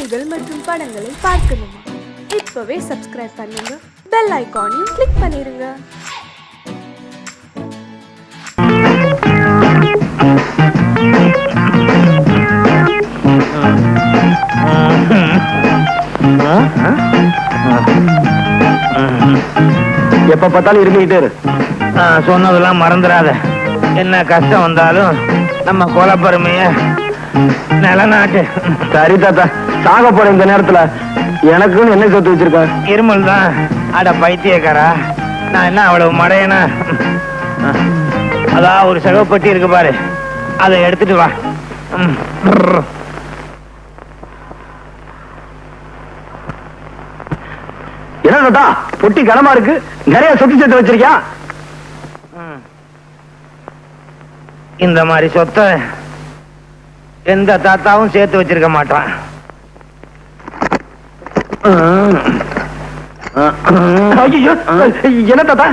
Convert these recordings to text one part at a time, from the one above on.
செய்திகள் மற்றும் படங்களை பார்க்கணுமா? இப்பவே சப்ஸ்கிரைப் பண்ணுங்க, பெல் ஐகானையும் கிளிக் பண்ணிருங்க. எப்ப பார்த்தாலும் இருந்துகிட்டே இரு. சொன்னதெல்லாம் மறந்துடாத. என்ன கஷ்டம் வந்தாலும் நம்ம குலப்பெருமைய நிலநாட்டு. சரி தாத்தா, சாக போற இந்த நேரத்துல எனக்குன்னு என்ன சொத்து வச்சிருக்க? இருமல் தான். அட பைத்தியக்காரா, நான் என்ன அவ்வளவு மடையனா? அதான் ஒரு சகப்பட்டி இருக்கு பாரு, அதை எடுத்துட்டு வா. என்ன தாத்தா, பொட்டி கனமா இருக்கு, நிறைய சொத்து சேர்த்து வச்சிருக்கியா? இந்த மாதிரி சொத்தை எந்த தாத்தாவும் சேர்த்து வச்சிருக்க மாட்டான். என்ன தாத்தா?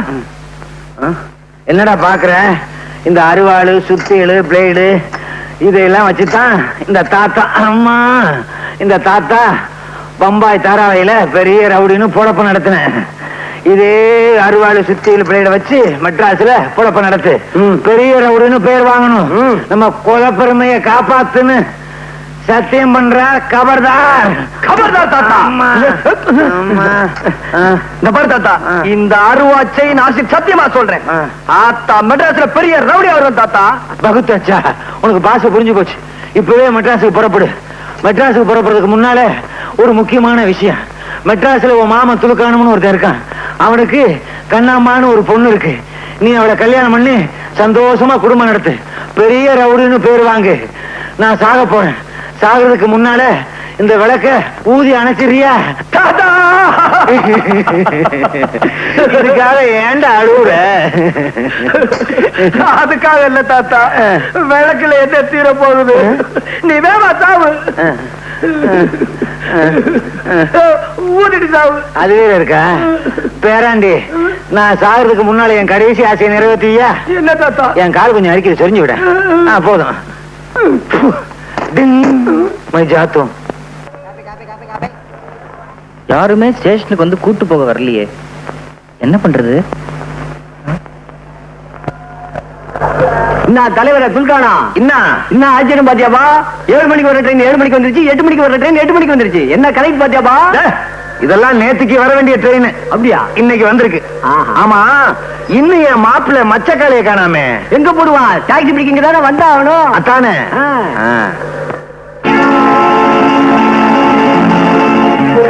என்னடா பாக்குற? இந்த அருவாளு, சுத்தியலு, பிளேடு இதெல்லாம் வச்சுதான் இந்த தாத்தா, அம்மா, இந்த தாத்தா பம்பாய் தாராவையில பெரிய ரவுடின்னு பொழப்பு நடத்தினேன். இதே அருவாளு, சுத்தியல், பிளேட வச்சு மெட்ராஸ்ல பொழப்பு நடத்து. பெரிய ரவுடின்னு பேர் வாங்கணும். நம்ம குலப்பெருமையை காப்பாத்துன்னு சத்தியம் பண்ற. கபர்தார், கபர்தார் தாத்தா. இந்த பாரு தாத்தா, இந்த அருவாச்சை நான் சத்தியமா சொல்றேன், ஆத்தா மெட்ராஸ்ல பெரிய ரவுடியா வரும் தாத்தா. பகுத்தாச்சா, உனக்கு பாஷை புரிஞ்சு போச்சு. இப்பவே மெட்ராஸுக்கு புறப்படு. மெட்ராஸுக்கு புறப்படுறதுக்கு முன்னாலே ஒரு முக்கியமான விஷயம். மெட்ராஸ்ல உன் மாமன் துலுக்கானம்னு ஒருத்தன் இருக்கான். அவனுக்கு கண்ணாம்மான்னு ஒரு பொண்ணு இருக்கு. நீ அவளை கல்யாணம் பண்ணி சந்தோஷமா குடும்பம் நடத்து. பெரிய ரவுடின்னு பேர் வாங்கு. நான் சாக போறேன். சாகிறதுக்கு முன்னால இந்த விளக்க ஊதி அணைச்சிரியா? தாத்தா, இதுக்காக ஏன்டா அழுவுற? அதுக்காக இல்ல தாத்தா, விளக்குல என்ன தீர போகுது, நீ வேமா சாவு, ஊதிட்டு சாவு. அதுவே இருக்கா பேராண்டி? நான் சாகிறதுக்கு முன்னால என் கடைசி ஆசையை நிறைவேற்றியா? என்ன தாத்தா? என் கால் கொஞ்சம் அடிக்கடி சொரிஞ்சு விட. போதும். யாருமே ஸ்டேஷனுக்கு வந்து கூட்டு போக வரலையே, என்ன பண்றது? என்ன தலைவர துல்கானா, என்ன ஆச்சரியம் பாத்தியாபா? 7 மணிக்கு வர ட்ரெயின் 7 மணிக்கு வந்துருச்சு, 8 மணிக்கு வர ட்ரெயின் 8 மணிக்கு வந்துருச்சு. என்ன கலெக்ட் பாத்தியாபா? இதெல்லாம் நேத்துக்கு வர வேண்டிய ட்ரெயின். அப்படியா? இன்னைக்கு வந்திருக்கு. ஆமா, இன்னும் என் மாப்பிள்ள மச்சக்காலையை காணாமே. எங்க போடுவான்? டாக்ஸி பிடிக்கிங்க தானே வந்தாகணும். அத்தானே.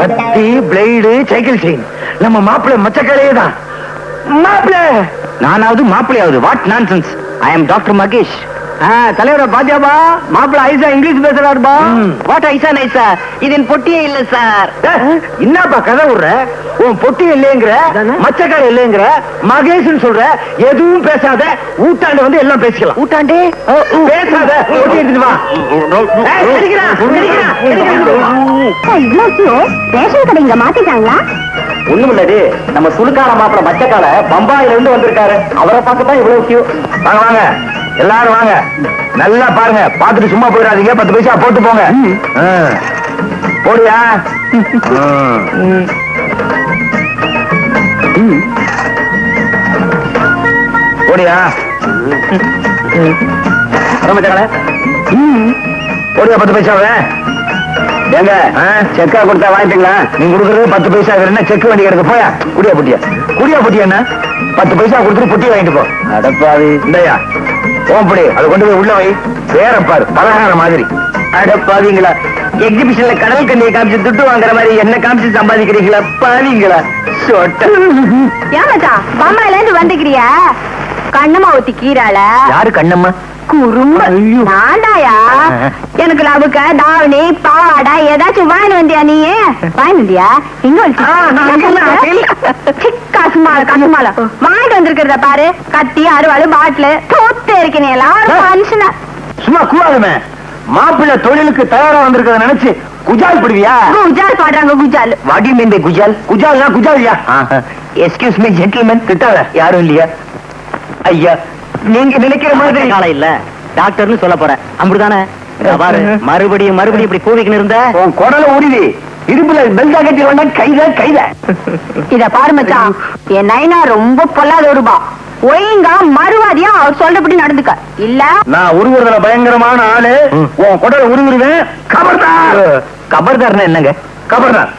கத்தி, பிளேடு, சைக்கிள் செயின், நம்ம மாப்பிள்ள மச்சக்காலையே தான். மாப்பிள்ள நானாவது மாப்பிள்ளையாவது? What nonsense! I am doctor Mahesh. தலைவர பாத்தியாபா? மாப்பிள்ள ஐசா இங்கிலீஷ் பேசுறாருப்பா. வாட் ஐசா நைசா? இதன் பொட்டியே இல்ல சார். என்னப்பா கதை விடுற? உன் பொட்டி இல்லைங்கிற, மச்சக்கார இல்லைங்கிற, மகேஷ் சொல்ற. எதுவும் பேசாத, ஊட்டாண்ட வந்து எல்லாம் பேசிக்கலாம். ஊட்டாண்டே பேசாத, பொட்டி எடுத்துட்டு வா. ரேஷன் கடை இங்க மாத்திட்டாங்களா? ஒண்ணும் இல்லது, நம்ம சுலுக்கார மாப்பிள்ள மச்சக்கால பம்பாயில இருந்து வந்திருக்காரு. அவரை பார்க்கத்தான் இவ்வளவு கியூ. வாங்க வாங்க, எல்லாரும் வாங்க. நல்லா பாருங்க, பாத்துட்டு சும்மா போயிடாதீங்க. 10 பைசா போட்டு போங்க. போடியா? போடியா? மச்சக்கால போடியா 10 பைசாவே? எங்க செக்கா கொடுத்தா வாங்கிட்டீங்களா? நீ கொடுக்கறது 10 பைசா. என்ன செக் வண்டி கிடக்கு? போயா குடியா பொட்டியா? குடியா பொட்டியா? என்ன 10 பைசா கொடுத்துட்டு பொட்டி வாங்கிட்டு போ. அடப்பாவி, இந்தயா ஓம்படி, அதை கொண்டு போய் உள்ள வை. வேற பாரு, பலகார மாதிரி. அடப்பாவீங்களா? எக்ஸிபிஷன்ல கடல் கண்ணியை காமிச்சு துட்டு வாங்குற மாதிரி என்ன காமிச்சு சம்பாதிக்கிறீங்களா? பாவீங்களா? ஏமாச்சா பம்பாயில இருந்து வந்துக்கிறியா? கண்ணம்மா ஊத்தி கீராள. யாரு கண்ணம்மா? குறும்ப நான்டாயா. எனக்கு லவுக்க தாவணி பாவாடா ஏதாச்சும் வாங்கி வந்தியா? நீ வாங்கி வந்தியா? இங்க கசுமால கசுமால வாங்கிட்டு வந்திருக்கிறத பாரு. கத்தி, அருவாளு, பாட்டிலு தோத்து இருக்கேன். எல்லாரும் மனுஷனா சும்மா கூடாதுமே. மாப்பிள்ளை தொழிலுக்கு தயாரா வந்திருக்கிறத நினைச்சு குஜால் பிடிவியா? குஜால் பாடுறாங்க. குஜால் வாடி மீன் குஜால்? குஜால்னா குஜாலியா? எஸ்கியூஸ் மீ ஜென்டில்மேன், திட்டாத. யாரும் இல்லையா? ஐயா, நீங்க நினைக்கிற மாதிரி காலம் இல்ல, டாக்டர்னு சொல்ல போறேன். அப்படிதானே? பாரு, மறுபடியும் இப்படி கூவிக்கின்னு இருந்த உன் குடல உருவி இடுப்புல பெல்டா கட்டி வேண்டா கைத இத பாரு மச்சான், என் நைனா ரொம்ப பொல்லாத ஒருபா. ஒழுங்கா மறுவாதியா அவர் சொல்றபடி நடந்துக்க. இல்ல நான் உருவுறதுல பயங்கரமான ஆளு. உன் குடல உருவிடுவேன். கபர்தார். கபர்தார்னா என்னங்க? கபர்தார்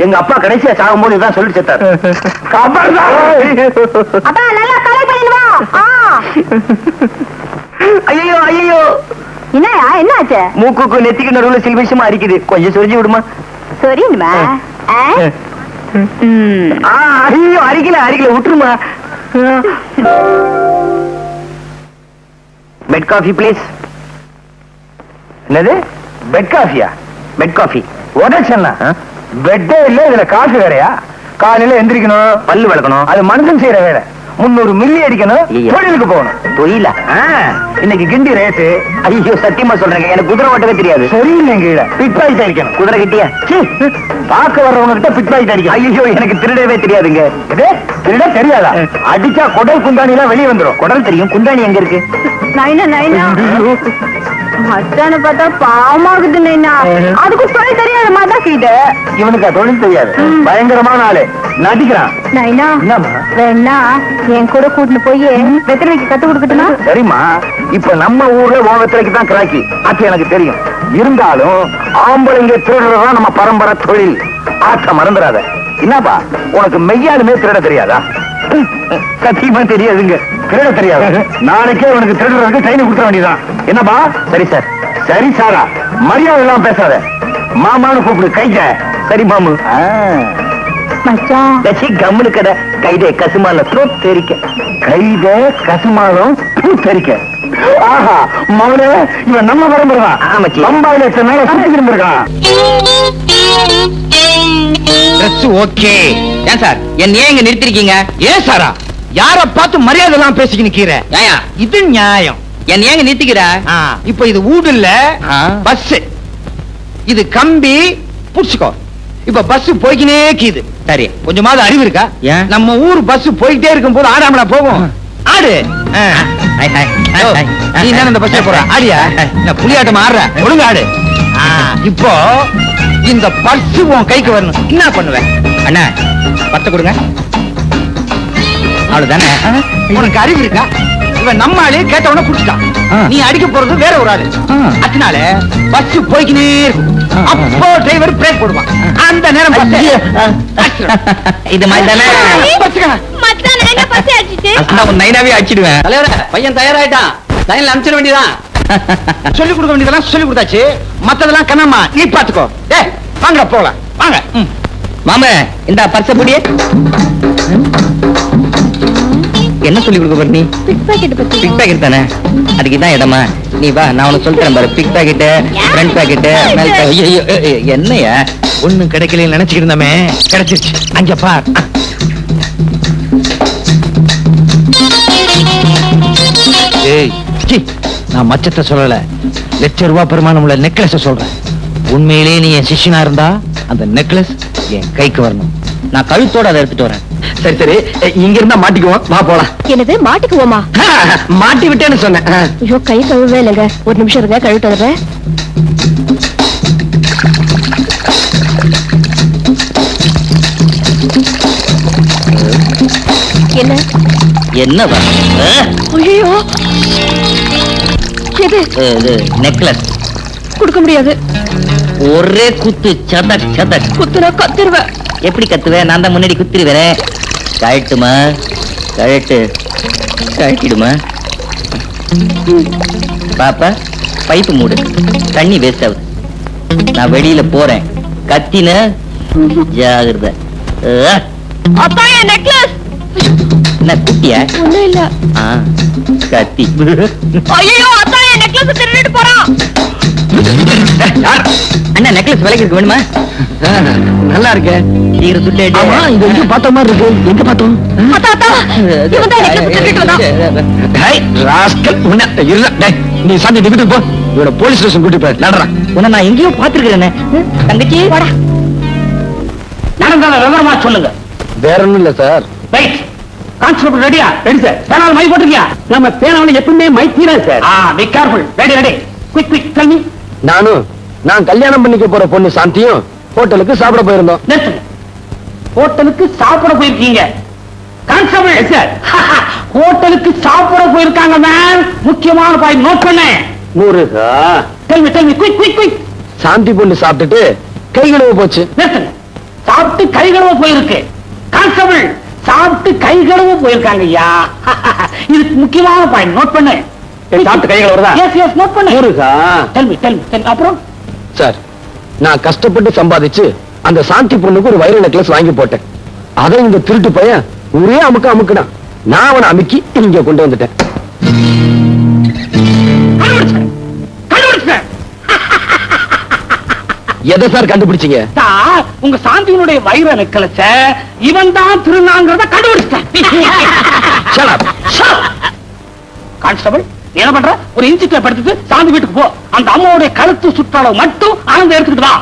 எங்க அப்பா கடைசியா சாகும்போது இதான் சொல்லி செத்தார். கபர்தார். அப்பா நல்லா கலை பண்ணிடுவா. ஐயோ என்னயா என்னாச்சு? மூக்குக்கு நெத்திக்கு நடுவுல சில விஷயமா இருக்குது, கொஞ்சம் சொரிஞ்சு விடுமா? சரிங்கம்மா. ஐயோ அரிக்கல விட்டுருமா. Bed coffee please. என்னது பெட் காஃபியா? பெட் காஃபி உடச்சா பெட்டே இல்ல, இதுல காஃபி வேறையா? காலையில எந்திரிக்கணும், பல்லு விளக்கணும், அது மனுஷன் செய்யற வேலை. 300 மில்லி அடிக்கணும், தொழிலுக்கு போகணும். தொழில இன்னைக்கு கிண்டி ரேட்டு. ஐயோ சத்தியமா சொல்றேங்க, எனக்கு குதிரை ஓட்டவே தெரியாது. சரியில்லைங்க, கீழே பிட் பாக்கெட் அடிக்கணும். குதிரை கிட்டியா பார்க்க வர்றவங்க கிட்ட பிட் பாக்கெட் அடிக்கணும். ஐயோ எனக்கு திருடவே தெரியாதுங்க. திருட தெரியாதா? அடிச்சா குடல் குந்தாணி எல்லாம் வெளியே வந்துடும். குடல் தெரியும், குந்தாணி எங்க இருக்கு? நைனா மச்சான பார்த்தா பாவமாகுது நைனா. அதுக்கு தொழில் தெரியாத மாதிரிதான் கீது. இவனுக்கு தொழில் தெரியாது, பயங்கரமான ஆளு, நடிக்கிறான். நைனா வேணா என் கூட கூட்டிட்டு போய் வெத்தலைக்கு கத்து கொடுக்கட்டுமா? சரிம்மா, இப்ப நம்ம ஊர்ல ஓவத்திலைக்கு தான் கிராக்கி, அது எனக்கு தெரியும். இருந்தாலும் ஆம்பளைங்க திருடுறதுதான் நம்ம பரம்பரை தொழில். ஆட்ட மறந்துடாத. என்னப்பா உனக்கு மெய்யாலுமே திருட தெரியாதா? சத்தியமா தெரியாதுங்க, திருட தெரியாது. நாளைக்கே உனக்கு திருடுறதுக்கு ட்ரெயின் கொடுத்துட வேண்டியதான். என்னப்பா? சரி சார். சரி சாரா, மரியாதை எல்லாம் பேசாத. மாமான்னு கூப்பிடு. கைத. சரி மாமு. மச்சான் கம்முனு கடை. கைதே கசுமால தெரிக்க. கைதே கசுமாலும் தெரிக்க. ஆஹா மவனே, இவன் நம்ம பரம்பரை தான். பம்பாயில சுத்தி இருந்திருக்கான். ஓகே. ஏன் சார் என்ன ஏங்க நிறுத்திருக்கீங்க? ஏன் சாரா யார பார்த்து மரியாதை எல்லாம் பேசிக்க நிக்கிற? இது நியாயம். என்ன ஏங்க நிறுத்திக்கிற? இப்ப இது ஊடு இல்ல, பஸ். இது கம்பி புடிச்சுக்கோ. இப்ப பஸ் போய்க்கினே கீது. சரி, கொஞ்சமாவது அறிவு இருக்கா? நம்ம ஊர் பஸ் போயிட்டே இருக்கும் போது ஆடாமலா போகும்? ஆடு. நீ என்ன இந்த பஸ்ல போற? ஆடியா? புலியாட்டம் ஆடுற? ஒழுங்கு ஆடு. இப்போ இந்த பர்ஸ் உன் கைக்கு வரணும். என்ன பண்ணுவேன்? அண்ணா 10 கொடுங்க. அவ்வளவுதானே? உனக்கு அறிவு இருக்கா? இவன் நம்ம ஆளு கேட்டவன குடிச்சிட்டான். நீ அடிக்க போறது வேற ஒரு ஆளு. அதனால பஸ் போய்க்கினே இருக்கும். அப்போ டிரைவர் பிரேக் போடுவான். அந்த நேரம் இது மாதிரி தானே நைனாவே அடிச்சிடுவேன். தலைவர பையன் தயாராயிட்டான், லைன்ல அனுப்பிச்சிட வேண்டியதான். சொல்லி கொடுக்க வேண்டியதெல்லாம் சொல்லி கொடுத்தாச்சு. மத்ததெல்லாம் கண்ணம்மா நீ பாத்துக்கோ. வாங்க போலாம் வாங்க. மாமா இந்த பர்ச புடியே. என்ன சொல்லி கொடுக்க போற நீ? பிக் பாக்கெட் தானே? அதுக்கு தான் இடமா? நீ வா, நான் உனக்கு சொல்றேன் பாரு. பிக் பாக்கெட், ஃப்ரண்ட் பாக்கெட், மேல் பாக்கெட். என்னையா ஒண்ணும் கிடைக்கல நினைச்சுக்கிட்டு இருந்தமே, கிடைச்சிருச்சு. அங்க பார். ஏய் நான் மச்சத்தை சொல்லல, ₹1,00,000 பெருமானம் உள்ள நெக்லஸ் சொல்றேன். உண்மையிலே நீ என் சிஷ்யனா இருந்தா அந்த நெக்லஸ் என் கைக்கு வரணும். நான் கழுத்தோட அதை எடுத்துட்டு வரேன். சரி சரி, இங்க இருந்தா மாட்டிக்குவோம், வா போலாம். என்னது மாட்டிக்குவோமா? மாட்டி விட்டேன்னு சொன்னேன். ஐயோ கை கழுவே இல்லைங்க, ஒரு நிமிஷம் இருங்க, கழுத்து வர்றேன். என்ன என்னவா? ஐயோ எது? நெக்லஸ் கொடுக்க முடியாது. ஒரே குத்து, சதக் சதக். குத்துனா கத்துருவேன். எப்படி கத்துவேன்? நான் தான் முன்னாடி குத்திருவேன். கழட்டுமா? கழட்டிடுமா? பாப்பா பைப்பு மூடு, தண்ணி வேஸ்ட் ஆகுது. நான் வெளியில போறேன், கத்தின ஜாகிரதை. அப்பா என் நெக்லஸ். என்ன குட்டியா? ஒண்ணும் இல்ல. கத்தி. ஐயோ அப்பா என் நெக்லஸ் திருடிட்டு போறான். அண்ணா நெக்லஸ் விலைக்கு இருக்கு, வேணுமா? நல்லா இருக்கு. சீக்கிரம் சுட்டு. ஆமா, இது எங்க பார்த்த மாதிரி இருக்கு. எங்க பார்த்தோம்? இவன் தான் நெக்லஸ் திருடிட்டு வந்தான். டேய் ராஸ்கல், உன்ன இல்ல. டேய் நீ சாந்தி வீட்டுக்கு போ, இவட போலீஸ் ஸ்டேஷன் கூட்டி போய் நடறா. உன்னை நான் எங்கேயோ பாத்துருக்கிறேனே. தங்கச்சி வாடா. நடந்தால விவரமா சொல்லுங்க. வேற ஒண்ணும் இல்ல சார். ரைட். கான்ஸ்டபிள் ரெடியா? Ready sir. பேனால மை போட்டுறியா? நம்ம பேனால எப்பவுமே மை தீரா sir. Be careful. Ready. Quick tell me. நான் கல்யாணம் பண்ணிக்க போற பொண்ணு சாந்தியும் ஹோட்டலுக்கு சாப்பிட போயிருந்தோம். ஹோட்டலுக்கு சாப்பிட போயிருக்கீங்க கான்ஸ்டபிள் சார்? ஹோட்டலுக்கு சாப்பிட போயிருக்காங்க மேம். முக்கியமான பாயிண்ட் நோட் பண்ணேன். முருகா, டெல் மீ குயிக். சாந்தி பொண்ணு சாப்பிட்டுட்டு கை கழுவ போச்சு. சாப்பிட்டு கை கழுவ போயிருக்கு. கான்ஸ்டபிள், சாப்பிட்டு கை கழுவ போயிருக்காங்க ஐயா. இதுக்கு முக்கியமான பாயிண்ட் நோட் பண்ணு. சாப்பிட்டு கை கழுவுறதா? எஸ் நோட் பண்ணு. முருகா, டெல் மீ. அப்புறம் சார், நான் கஷ்டப்பட்டு சம்பாதிச்சு அந்த சாந்தி பொண்ணுக்கு ஒரு வைர நெக்லஸ் வாங்கி போட்டேன். அதை இந்த திருட்டு பையன் ஒரே அமுக்குனான். நான் அவனை அமுக்கி இங்க கொண்டு வந்துட்டேன். கண்டுபிடிச்சேன். எதை சார் கண்டுபிடிச்சீங்க? சார், உங்க சாந்தியினுடைய வைர நெக்லஸ இவன் தான் திருநாங்கிறத கண்டுபிடிச்சேன். கான்ஸ்டபிள், நீ என்ன பண்ற? ஒரு இன்சிட்டை படுத்துட்டு சாந்தி வீட்டுக்கு போ. அந்த அம்மாவுடைய கழுத்து சுற்றளவு மட்டும் ஆனந்த எடுத்துக்கிட்டு வா.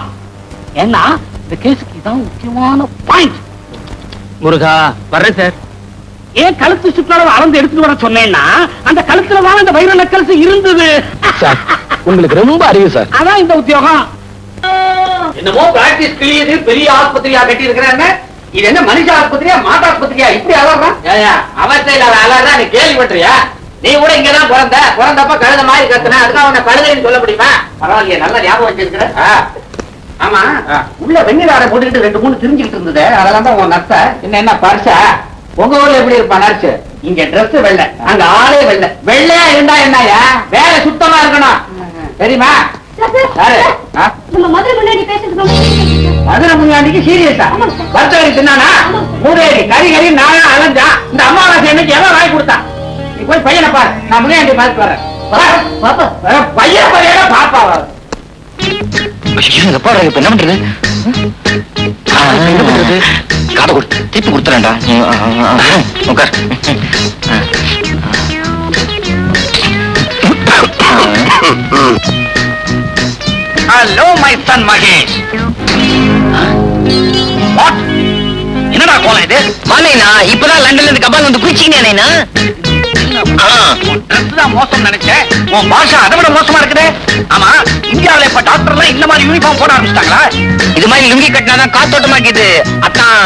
ஏன்னா இந்த கேஸுக்கு இதான் முக்கியமான பாயிண்ட். முருகா, வர்றேன் சார். ஏன் கழுத்து சுற்றளவு அளந்து எடுத்துட்டு வர சொன்னேன்னா, அந்த கழுத்துல தான் இந்த வைர நெக்லஸ் இருந்தது. சார், உங்களுக்கு ரொம்ப அறிவு சார். அதான் இந்த உத்தியோகம். என்னமோ பிராக்டிஸ் கிளியது பெரிய ஆஸ்பத்திரியா கட்டி இருக்கிறாங்க. இது என்ன மனுஷ ஆஸ்பத்திரியா மாட்டு ஆஸ்பத்திரியா இப்படி அலறான்? அவஸ்தையில அலறான். நீ கேள்விப்பட்டியா? நீ கூட இங்கதான் பிறந்தப்ப கழுத மாதிரி கத்துன. அதுக்காக உன்னை கழுதைன்னு சொல்ல முடியுமா? பரவாயில்லையே, நல்ல ஞாபகம் வச்சிருக்கிற. ஆமா, உள்ள வெண்ணிலாரை போட்டுக்கிட்டு 2-3 தெரிஞ்சுக்கிட்டு இருந்தது. அதெல்லாம் தான் உன் நர்ஸ. என்ன பர்சா? உங்க ஊர்ல எப்படி இருப்பா நர்ஸ்? இங்க டிரெஸ் வெள்ளை, அங்க ஆளே வெள்ளை. வெள்ளையா இருந்தா என்னயா? வேலை சுத்தமா இருக்கணும், தெரியுமா? மதுரை முன்னாடிக்கு சீரியஸா வர்த்தகரி தின்னானா? மூதேவி கறி நானா அலைஞ்சா? இந்த அம்மாவாசை என்னைக்கு எவன் வாங்கி கொடுத்தான்? நீ போய் பையனை பாரு, நான் முன்னாடி பார்த்து வரேன். பையன் பையனா பாப்பா என்ன பண்றது? காதை கொடுத்து திருப்பி கொடுத்துறேன்டா. உட்கார். Hello my son Mahesh. என்னடா கோலம் இது? மாலைனா இப்பதான் லண்டன்ல இருந்து கபால் வந்து குளிச்சிங்கண்ணா. தான் மோசம் நினைச்சேன். உன் பாஷா அதை விட மோசமா இருக்குது. ஆமா, இந்தியாவில இப்ப டாக்டர்லாம் இந்த மாதிரி யூனிஃபார்ம் போட ஆரம்பிச்சிட்டாங்களா? இது மாதிரி லுங்கி கட்டினாதான் காத்தோட்டமாக்கிது. அத்தான்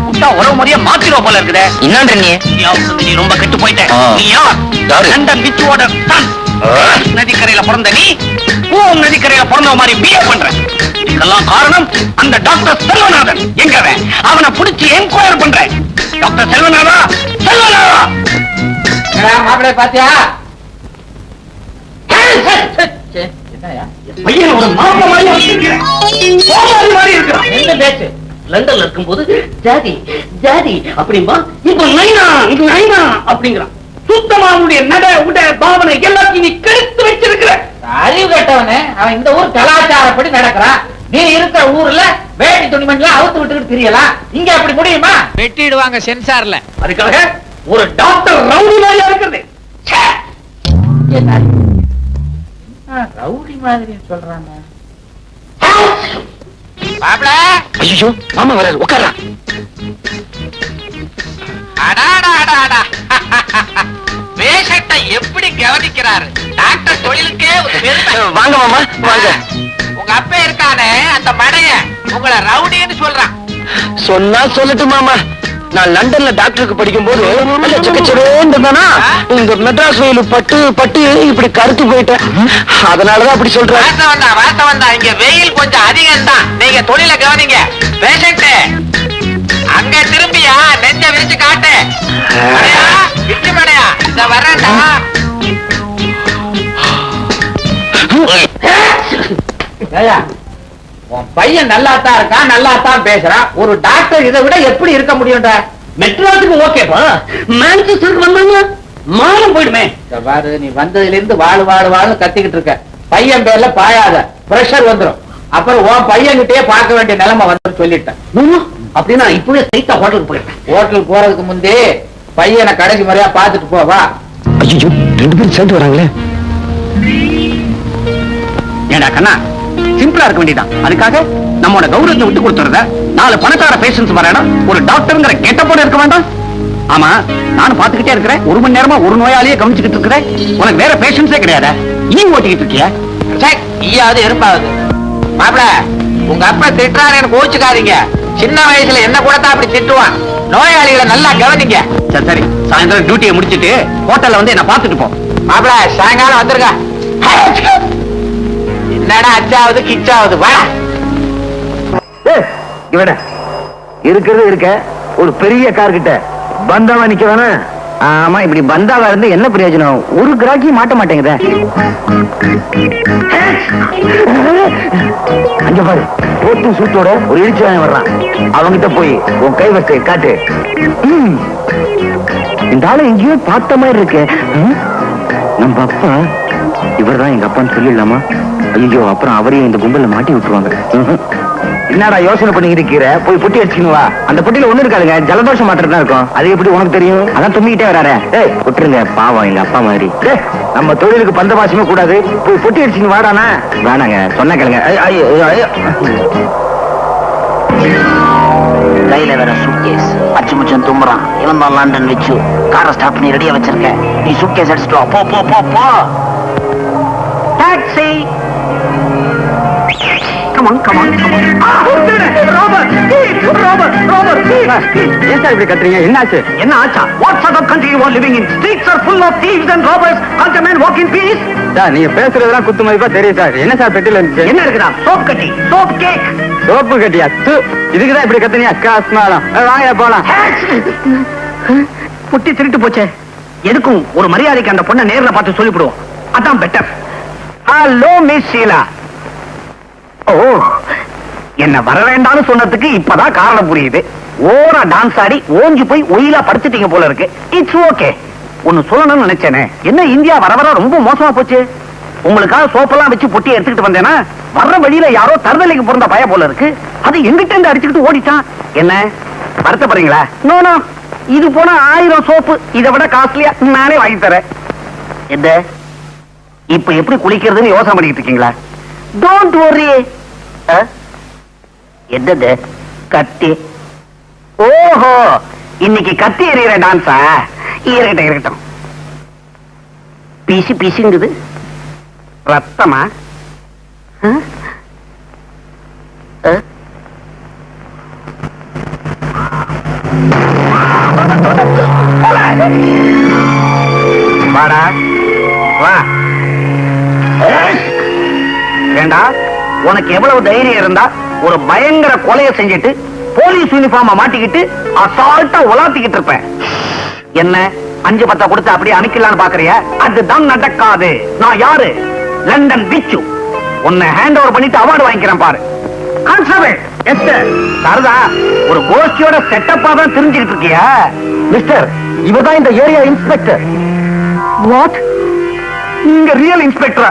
விட்டா உறவு முறைய மாத்திரும் போல இருக்குது. என்னன்ற நீ ரொம்ப கெட்டு போயிட்ட. நீ யார்? London விச்சோட Sun. நதிக்கரையில பிறந்த நீ பூம் நதிக்கரையில பிறந்த மாதிரி பிஹேவ் பண்ற. இதெல்லாம் காரணம் அந்த டாக்டர் செல்வநாதன். எங்கவன்? அவனை பிடிச்சி என்கொயர் பண்ற. டாக்டர் செல்வநாதா, செல்வநாதா மாப்பிள்ளை பாத்தியா? பையன் ஒரு மாப்பிள்ளை மாதிரி வச்சிருக்கிறேன். கோமாளி மாதிரி இருக்கிறான். என்ன பேச்சு? லண்டன்ல இருக்கும்போது ஜாதி ஜாதி அப்படிம்பா, இப்ப நைனா இது நைனா அப்படிங்கிறான். சுத்தமா அவனுடைய நட உட பாவனை எல்லாத்தையும் நீ கெடுத்து வச்சிருக்கிற. அறிவு கட்டவனே. அவன் இந்த ஊர் கலாச்சாரப்படி நடக்கிறான். நீ இருக்கிற ஊர்ல வேட்டி துணிமணிலாம் அவுத்து விட்டுக்கிட்டு தெரியலாம். இங்க அப்படி முடியுமா? வெட்டிடுவாங்க சென்சார்ல. அதுக்காக ஒரு டாக்டர் ரவுடி மாதிரியா இருக்கிறது. ரவுடி மாதிரி சொல்றாங்க. ஐயோ, மாமா வராரு, உட்காரா. வேஷத்தை எப்படி கவனிக்கிறாரு டாக்டர் தொழிலுக்கே ஒரு பெருமை. வாங்க மாமா, வாங்க. உங்க அப்பா இருக்கானே அந்த மடைய உங்களை ரவுடின்னு சொல்றான். சொன்னா சொல்லட்டும் மாமா. நான் லண்டன்ல டாக்டருக்கு படிக்கும் போது இந்த மெட்ராஸ் வெயில் பட்டு பட்டு இப்படி கருத்து போயிட்டேன். அதனாலதான் அப்படி சொல்றேன். வாஸ்தவம் தான். இங்க வெயில் கொஞ்சம் அதிகம் தான். நீங்க தொழில கவனிங்க. பேஷண்ட் அங்க திரும்பியா நெஞ்ச விரிச்சு காட்டு. விட்டு மடையா இந்த வர்றேன்டா. உன் பையன் நல்லாத்தான் இருக்கான், நல்லாத்தான் பேசுறான். ஒரு டாக்டர் இதை விட எப்படி இருக்க முடியும்டா? மெட்ராஸுக்கு ஓகேப்பா, மான்செஸ்டருக்கு வந்தாங்க மானம் போயிடுமே. பாரு, நீ வந்ததுல இருந்து வாழ் கத்திக்கிட்டு இருக்க. பையன் பேர்ல பாயாத, பிரஷர் வந்துடும். அப்புறம் உன் பையன் கிட்டே பார்க்க வேண்டிய நிலைமை வந்து சொல்லிட்டேன். அப்படின்னா இப்பவே ஸ்ட்ரைட்டா ஹோட்டலுக்கு போயிட்டேன். ஹோட்டலுக்கு போறதுக்கு முந்தே பையனை கடைசி முறையா பார்த்துட்டு போவா. ஐயோ, 2 பேரும் சேர்ந்து வராங்களே. ஏண்டா கண்ணா, சிம்பிளா இருக்க வேண்டியதான். அதுக்காக நம்மோட கௌரவத்தை விட்டு கொடுத்துறத 4 பணக்கார பேஷன்ஸ் வரணும் ஒரு டாக்டர்ங்கிற கெட்டப்போட இருக்க வேண்டாம். ஆமா, நானும் பாத்துக்கிட்டே இருக்கிறேன். 1 மணி நேரமா ஒரு நோயாளியே கவனிச்சுக்கிட்டு இருக்கிறேன். உனக்கு வேற பேஷன்ஸே கிடையாது. நீ ஓட்டிக்கிட்டு இருக்கியா? ஈயாவது எறும்பாவது. மாப்பிள, உங்க அப்பா திட்டுறாரு எனக்கு கோச்சுக்காதீங்க. சின்ன வயசுல என்ன கூட தான் அப்படி திட்டுவான். நோயாளிகளை நல்லா கவனிங்க. சரி சரி, சாயந்தரம் டியூட்டியை முடிச்சிட்டு ஹோட்டல்ல வந்து என்ன பார்த்துட்டு போ. மாப்பிள, சாயங்காலம் வந்துருங்க. என்னடா அச்சாவது கிச்சாவது வா. இவட இருக்கிறது இருக்க ஒரு பெரிய கார் கிட்ட பந்தாவா நிக்க வேணா. ஆமா, இப்படி பந்தாவா இருந்து என்ன பிரயோஜனம்? ஒரு கிராக்கி மாட்ட மாட்டேங்குதே. அங்க பாரு, போட்டு சூட்டோட ஒரு இழிச்சவன் வர்றான். அவங்கிட்ட போய் உன் கை வச்சு காட்டு. இந்த ஆளு எங்கேயோ பார்த்த மாதிரி இருக்கு. நம்ம அப்பா இவர்தான் எங்க அப்பான்னு சொல்லிடலாமா? ஐயோ, அப்புறம் அவரையும் இந்த கும்பல மாட்டி விட்டுருவாங்க. என்னடா யோசனை பண்ணிக்கிட்டு இருக்கிற? போய் புட்டி அடிச்சுன்னு வா. அந்த புட்டியில ஒண்ணு இருக்காதுங்க, ஜலதோஷம் மாத்திரம் தான் இருக்கும். அது எப்படி உனக்கு தெரியும்? அதான் தும்பிக்கிட்டே வராரு. ஏய், விட்டுருங்க, பாவம் எங்க அப்பா மாதிரி. நம்ம தொழிலுக்கு பந்தபாசமே கூடாது. போய் புட்டி அடிச்சுன்னு வாடானா. வேணாங்க, சொன்ன கேளுங்க. கையில வேற சூட்கேஸ், அச்சு முச்சம் தும்புறான். இவன் தான் லண்டன் வச்சு காரை ஸ்டார்ட் பண்ணி ரெடியா வச்சிருக்கேன். நீ சூட்கேஸ் எடுத்துட்டு வா. போ போ போ போ. Taxi. Come on, come on, come on. Robert! Robert! Robert! ஏன் சார் இப்படி கத்துறீங்க? என்னாச்சு? என்ன ஆச்சா? What sort of country you are living in? Streets are full of thieves and robbers. Can't a man walk in peace? Sir, நீங்க பேசுறதெல்லாம் குத்து மதிப்பா தெரியும் சார். என்ன சார் பெட்டில இருந்துச்சு? என்ன இருக்குதா? சோப் கட்டி, சோப் கேக். சோப்பு கட்டியா? இதுக்குதான் இப்படி கத்துனியா? காஸ்மாலம். வாங்க போலாம். புட்டி திருட்டு போச்சே. எதுக்கும் ஒரு மரியாதைக்கு அந்த பொண்ணை நேர்ல பார்த்து சொல்லிவிடுவோம். அதான் பெட்டர். Hello miss Sheela. ஓ, என்ன வர வேண்டாம்னு சொன்னதுக்கு இப்பதான் காரணம் புரியுது. ஓரா டான்ஸ் ஆடி ஓஞ்சு போய் ஒயிலா படுத்துட்டீங்க போல இருக்கு. It's okay. ஒன்னு சொல்லணும்னு நினைச்சேனே. என்ன இந்தியா வர வர ரொம்ப மோசமா போச்சு. உங்களுக்காக சோப்பெல்லாம் வச்சு பொட்டி எடுத்துக்கிட்டு வந்தேனா, வர்ற வழியில யாரோ தருதலைக்கு பிறந்த பய போல இருக்கு. அது எங்கிட்ட இருந்து அடிச்சுக்கிட்டு ஓடிட்டான். என்ன வருத்தப்படுறீங்களா? நோ நோ, இது போனா 1000 சோப்பு இதை விட காஸ்ட்லியா நானே வாங்கி தரேன். எந்த இப்ப எப்படி குளிக்கிறதுன்னு யோசனை பண்ணிட்டு இருக்கீங்களா? Don't worry. என்னது கத்தி? ஓஹோ, இன்னைக்கு கத்தி எறிகிற டான்ஸா? இருக்கட்டும் இருக்கட்டும். பீசி பீசிங்குது. ரத்தமா? வாடா வா. ஏண்டா, உனக்கு எவ்வளவு தைரியம் இருந்தா ஒரு பயங்கர கொலையை செஞ்சுட்டு போலீஸ் யூனிஃபார்ம மாட்டிக்கிட்டு அசால்ட்டா உலாத்திக்கிட்டு இருப்பேன். என்ன 5-10 கொடுத்து அப்படியே அனுக்கலான்னு பாக்குறியா? அதுதான் நடக்காது. நான் யாரு? லண்டன் பிச்சு. உன்னை ஹேண்ட் ஓவர் பண்ணிட்டு அவார்டு வாங்கிக்கிறேன் பாரு. கான்ஸ்டபிள் எஸ்டர் சரதா, ஒரு கோஷ்டியோட செட்டப்பா தான் தெரிஞ்சுக்கிட்டு இருக்கியா? மிஸ்டர், இவதான் இந்த ஏரியா இன்ஸ்பெக்டர். வாட்? நீங்க ரியல் இன்ஸ்பெக்டரா?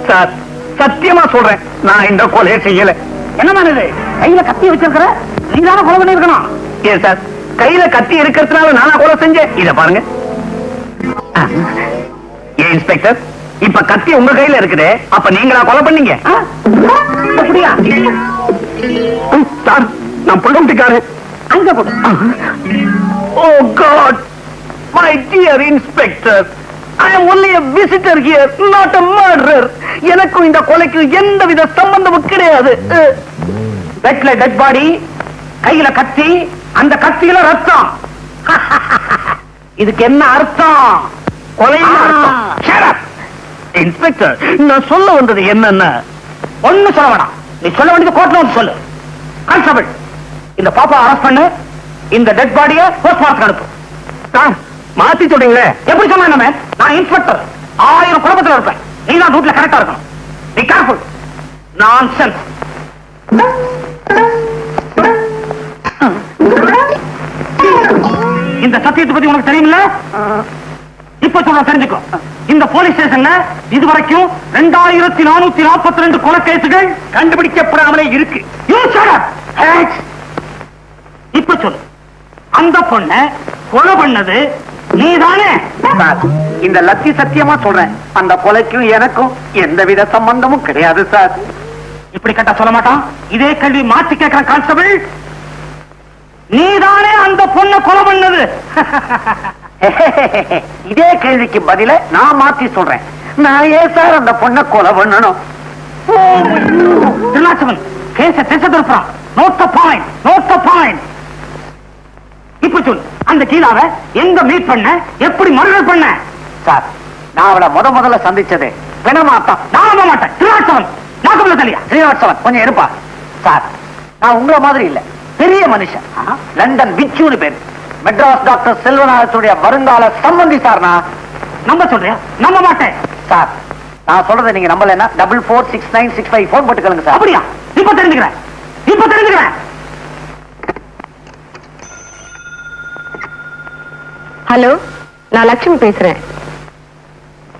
சார், சத்தியமா சொல்றேன், நான் இந்த கொலையை செய்யல. என்னமா இது? கையில கத்தி வச்சிருக்கிற? நீதான கொலை பண்ணிருக்கணும். ஏன் சார், கையில கத்தி இருக்கிறதுனால நானா கொலை செஞ்சேன்? இத பாருங்க. ஏன் இன்ஸ்பெக்டர், இப்ப கத்தி உங்க கையில இருக்குது, அப்ப நீங்களா கொலை பண்ணீங்க? அப்படியா? சார், நான் புள்ளோட்டிக்காரன். அங்க போடு. Oh god, my dear inspector, I am only a visitor here, not a murderer. எனக்கும் இந்த கொலைக்கு எந்தவித சம்பந்தமும் கிடையாது. வெட்ல டெட் பாடி, கையில கத்தி, அந்த கத்தியில ரத்தம். இதுக்கு என்ன அர்த்தம்? கொலைன்னு அர்த்தம். Shut up. இன்ஸ்பெக்டர், நான் சொல்ல வந்தது என்னன்னா, ஒண்ணு சொல்ல வேணாம். நீ சொல்ல வேண்டியது கோர்ட்ல வந்து சொல்லு. கான்ஸ்டபிள், இந்த பாப்பா அரெஸ்ட் பண்ணு, இந்த டெட் பாடியை போஸ்ட்மார்ட்டம் அனுப்பு. சார், மாத்தி சொல்றீங்களே? எப்படி சொன்னா என்ன? நான் இன்ஸ்பெக்டர், 1000 குடும்பத்துல இருப்பேன். நீ தான் ரூட்ல கரெக்டா இருக்கணும். Be careful. நான்சென்ஸ். இந்த சத்தியத்தை பத்தி உனக்கு தெரியுமில்ல? இப்ப சொல்ற தெரிஞ்சுக்கோ. இந்த போலீஸ் ஸ்டேஷன்ல இதுவரைக்கும் 2442 கொலை கேசுகள் கண்டுபிடிக்கப்படாமலே இருக்கு. இப்ப சொல்லு, அந்த பொண்ண கொலை பண்ணது நீதானே? இந்த லத்தி சத்தியமா சொல்றேன், அந்த கொலைக்கும் எனக்கும் எந்தவித சம்பந்தமும் கிடையாது சார். இப்படி கேட்டா சொல்ல மாட்டான். இதே கேள்வி மாற்றி கேட்கிறேன் கான்ஸ்டபிள், நீதானே அந்த பொண்ணை கொலை பண்ணது? இதே கேள்விக்கு பதில நான் மாத்தி சொல்றேன். நான் ஏன் சார் அந்த பொண்ணை கொலை பண்ணணும்? திருநாச்சவன் கேச திசை திருப்பான். Note the point, note the point. இப்ப சொல், அந்த கீழாவை எங்க மீட் பண்ண, எப்படி மர்டர் பண்ண? சார், நான் அவளை முதல்ல சந்திச்சதே பிணமாத்தான். நான் நம்ப மாட்டேன். திருநாச்சவன் நாக்கம்ல தெரியா? ஸ்ரீனிவாசவன் கொஞ்சம் இருப்பா. சார், நான் உங்களை மாதிரி இல்ல, பெரிய மனுஷன். லண்டன் விச்சுன்னு பேரு. மெட்ராஸ் டாக்டர் செல்வநாதனுடைய வருங்கால சம்பந்தி சார். நான் நம்ப சொல்றேன்? நம்ப மாட்டேன் சார். நான் சொல்றதை நீங்க நம்பலன்னா 446965 போன் போட்டுக்கலுங்க சார். அப்படியா? இப்ப தெரிஞ்சுக்கிறேன், இப்ப தெரிஞ்சுக்கிறேன். ஹலோ, நான் லட்சுமி பேசுறேன்.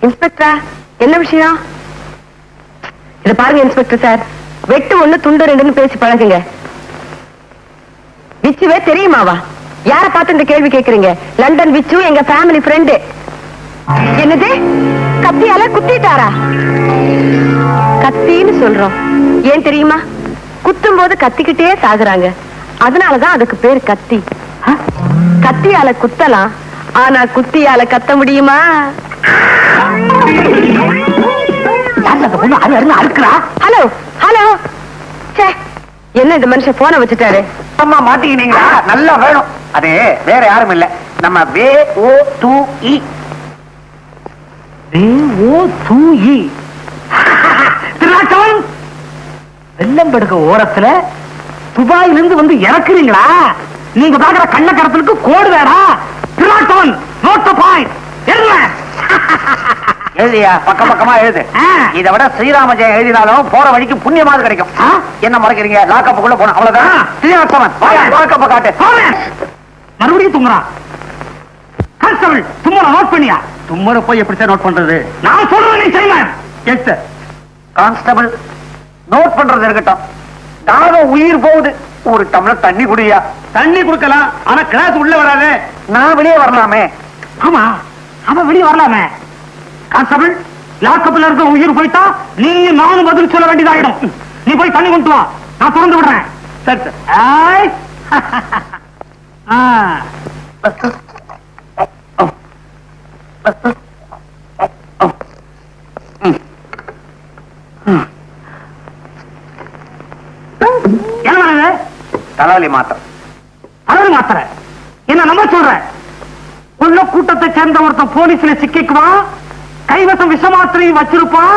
இன்ஸ்பெக்டரா, என்ன விஷயம்? இத பாருங்க இன்ஸ்பெக்டர் சார், வெட்டு ஒண்ணு துண்டு ரெண்டுன்னு பேசி பழகுங்க. விச்சுவே தெரியுமாவா? யார பார்த்து இந்த கேள்வி கேக்குறீங்க? லண்டன் விச்சு எங்க ஃபேமிலி ஃப்ரெண்டு. என்னது? கத்தியால குத்திட்டாரா? கத்தின்னு சொல்றோம், ஏன் தெரியுமா? குத்தும் போது கத்திக்கிட்டே சாகுறாங்க, அதனாலதான் அதுக்கு பேர் கத்தி. கத்தியால குத்தலாம், ஆனா குத்தியால கத்த முடியுமா? ஹலோ ஹலோ, என்ன இந்த மனுஷன் போன வச்சுட்டாரு? அம்மா மாட்டிக்கினீங்களா? நல்லா வேணும். அது வேற யாரும் இல்ல, நம்ம VO2E. VO2E. திருநாச்சவன், வெள்ளம்படுக்க ஓரத்துல துபாயிலிருந்து வந்து இறக்குறீங்களா? நீங்க பாக்குற கள்ளக்கடத்தலுக்கு கோடு வேறா? திருநாச்சவன், நோட் த பாயிண்ட். எழுதியா? பக்கம் பக்கமா எழுது. இதை விட ஸ்ரீராம ஜெயம் எழுதினாலும் போற வழிக்கு புண்ணியமாவது கிடைக்கும். என்ன மறைக்கிறீங்க? லாக்கப்புக்குள்ள போன அவ்வளவுதான். ஸ்ரீராமன் லாக்கப்ப காட்டு. மறுபடியும் தும்முறான். கான்ஸ்டபிள், தும்மரை நோட் பண்ணியா? தும்மரை போய் எப்படி சார் நோட் பண்றது? நான் சொல்றேன் செய்வேன். Yes sir. கான்ஸ்டபிள், நோட் பண்றது இருக்கட்டும், தாகம் உயிர் போகுது, ஒரு டம்ளர் தண்ணி குடியா? தண்ணி குடுக்கலாம், ஆனா கிளாஸ் உள்ள வராது. நான் வெளியே வரலாமே? ஆமா, அவன் வெளியே வரலாமே. கான்ஸ்டபிள், லாக்கப்ல இருக்க உயிர் போயிட்டா நீ நானும் பதில் சொல்ல வேண்டியதாயிடும். நீ போய் தண்ணி கொண்டு வா, நான் திறந்து விடுறேன். சரி சார். என்ன தலைவலி மாத்திரை? தலைவலி மாத்திரை என்ன நம்ப சொல்ற? உள்ள கூட்டத்தை சேர்ந்த ஒருத்தன் போலீஸ்ல சிக்கிக்குவான், கைவசம் விஷ மாத்திரையும் வச்சிருப்பான்.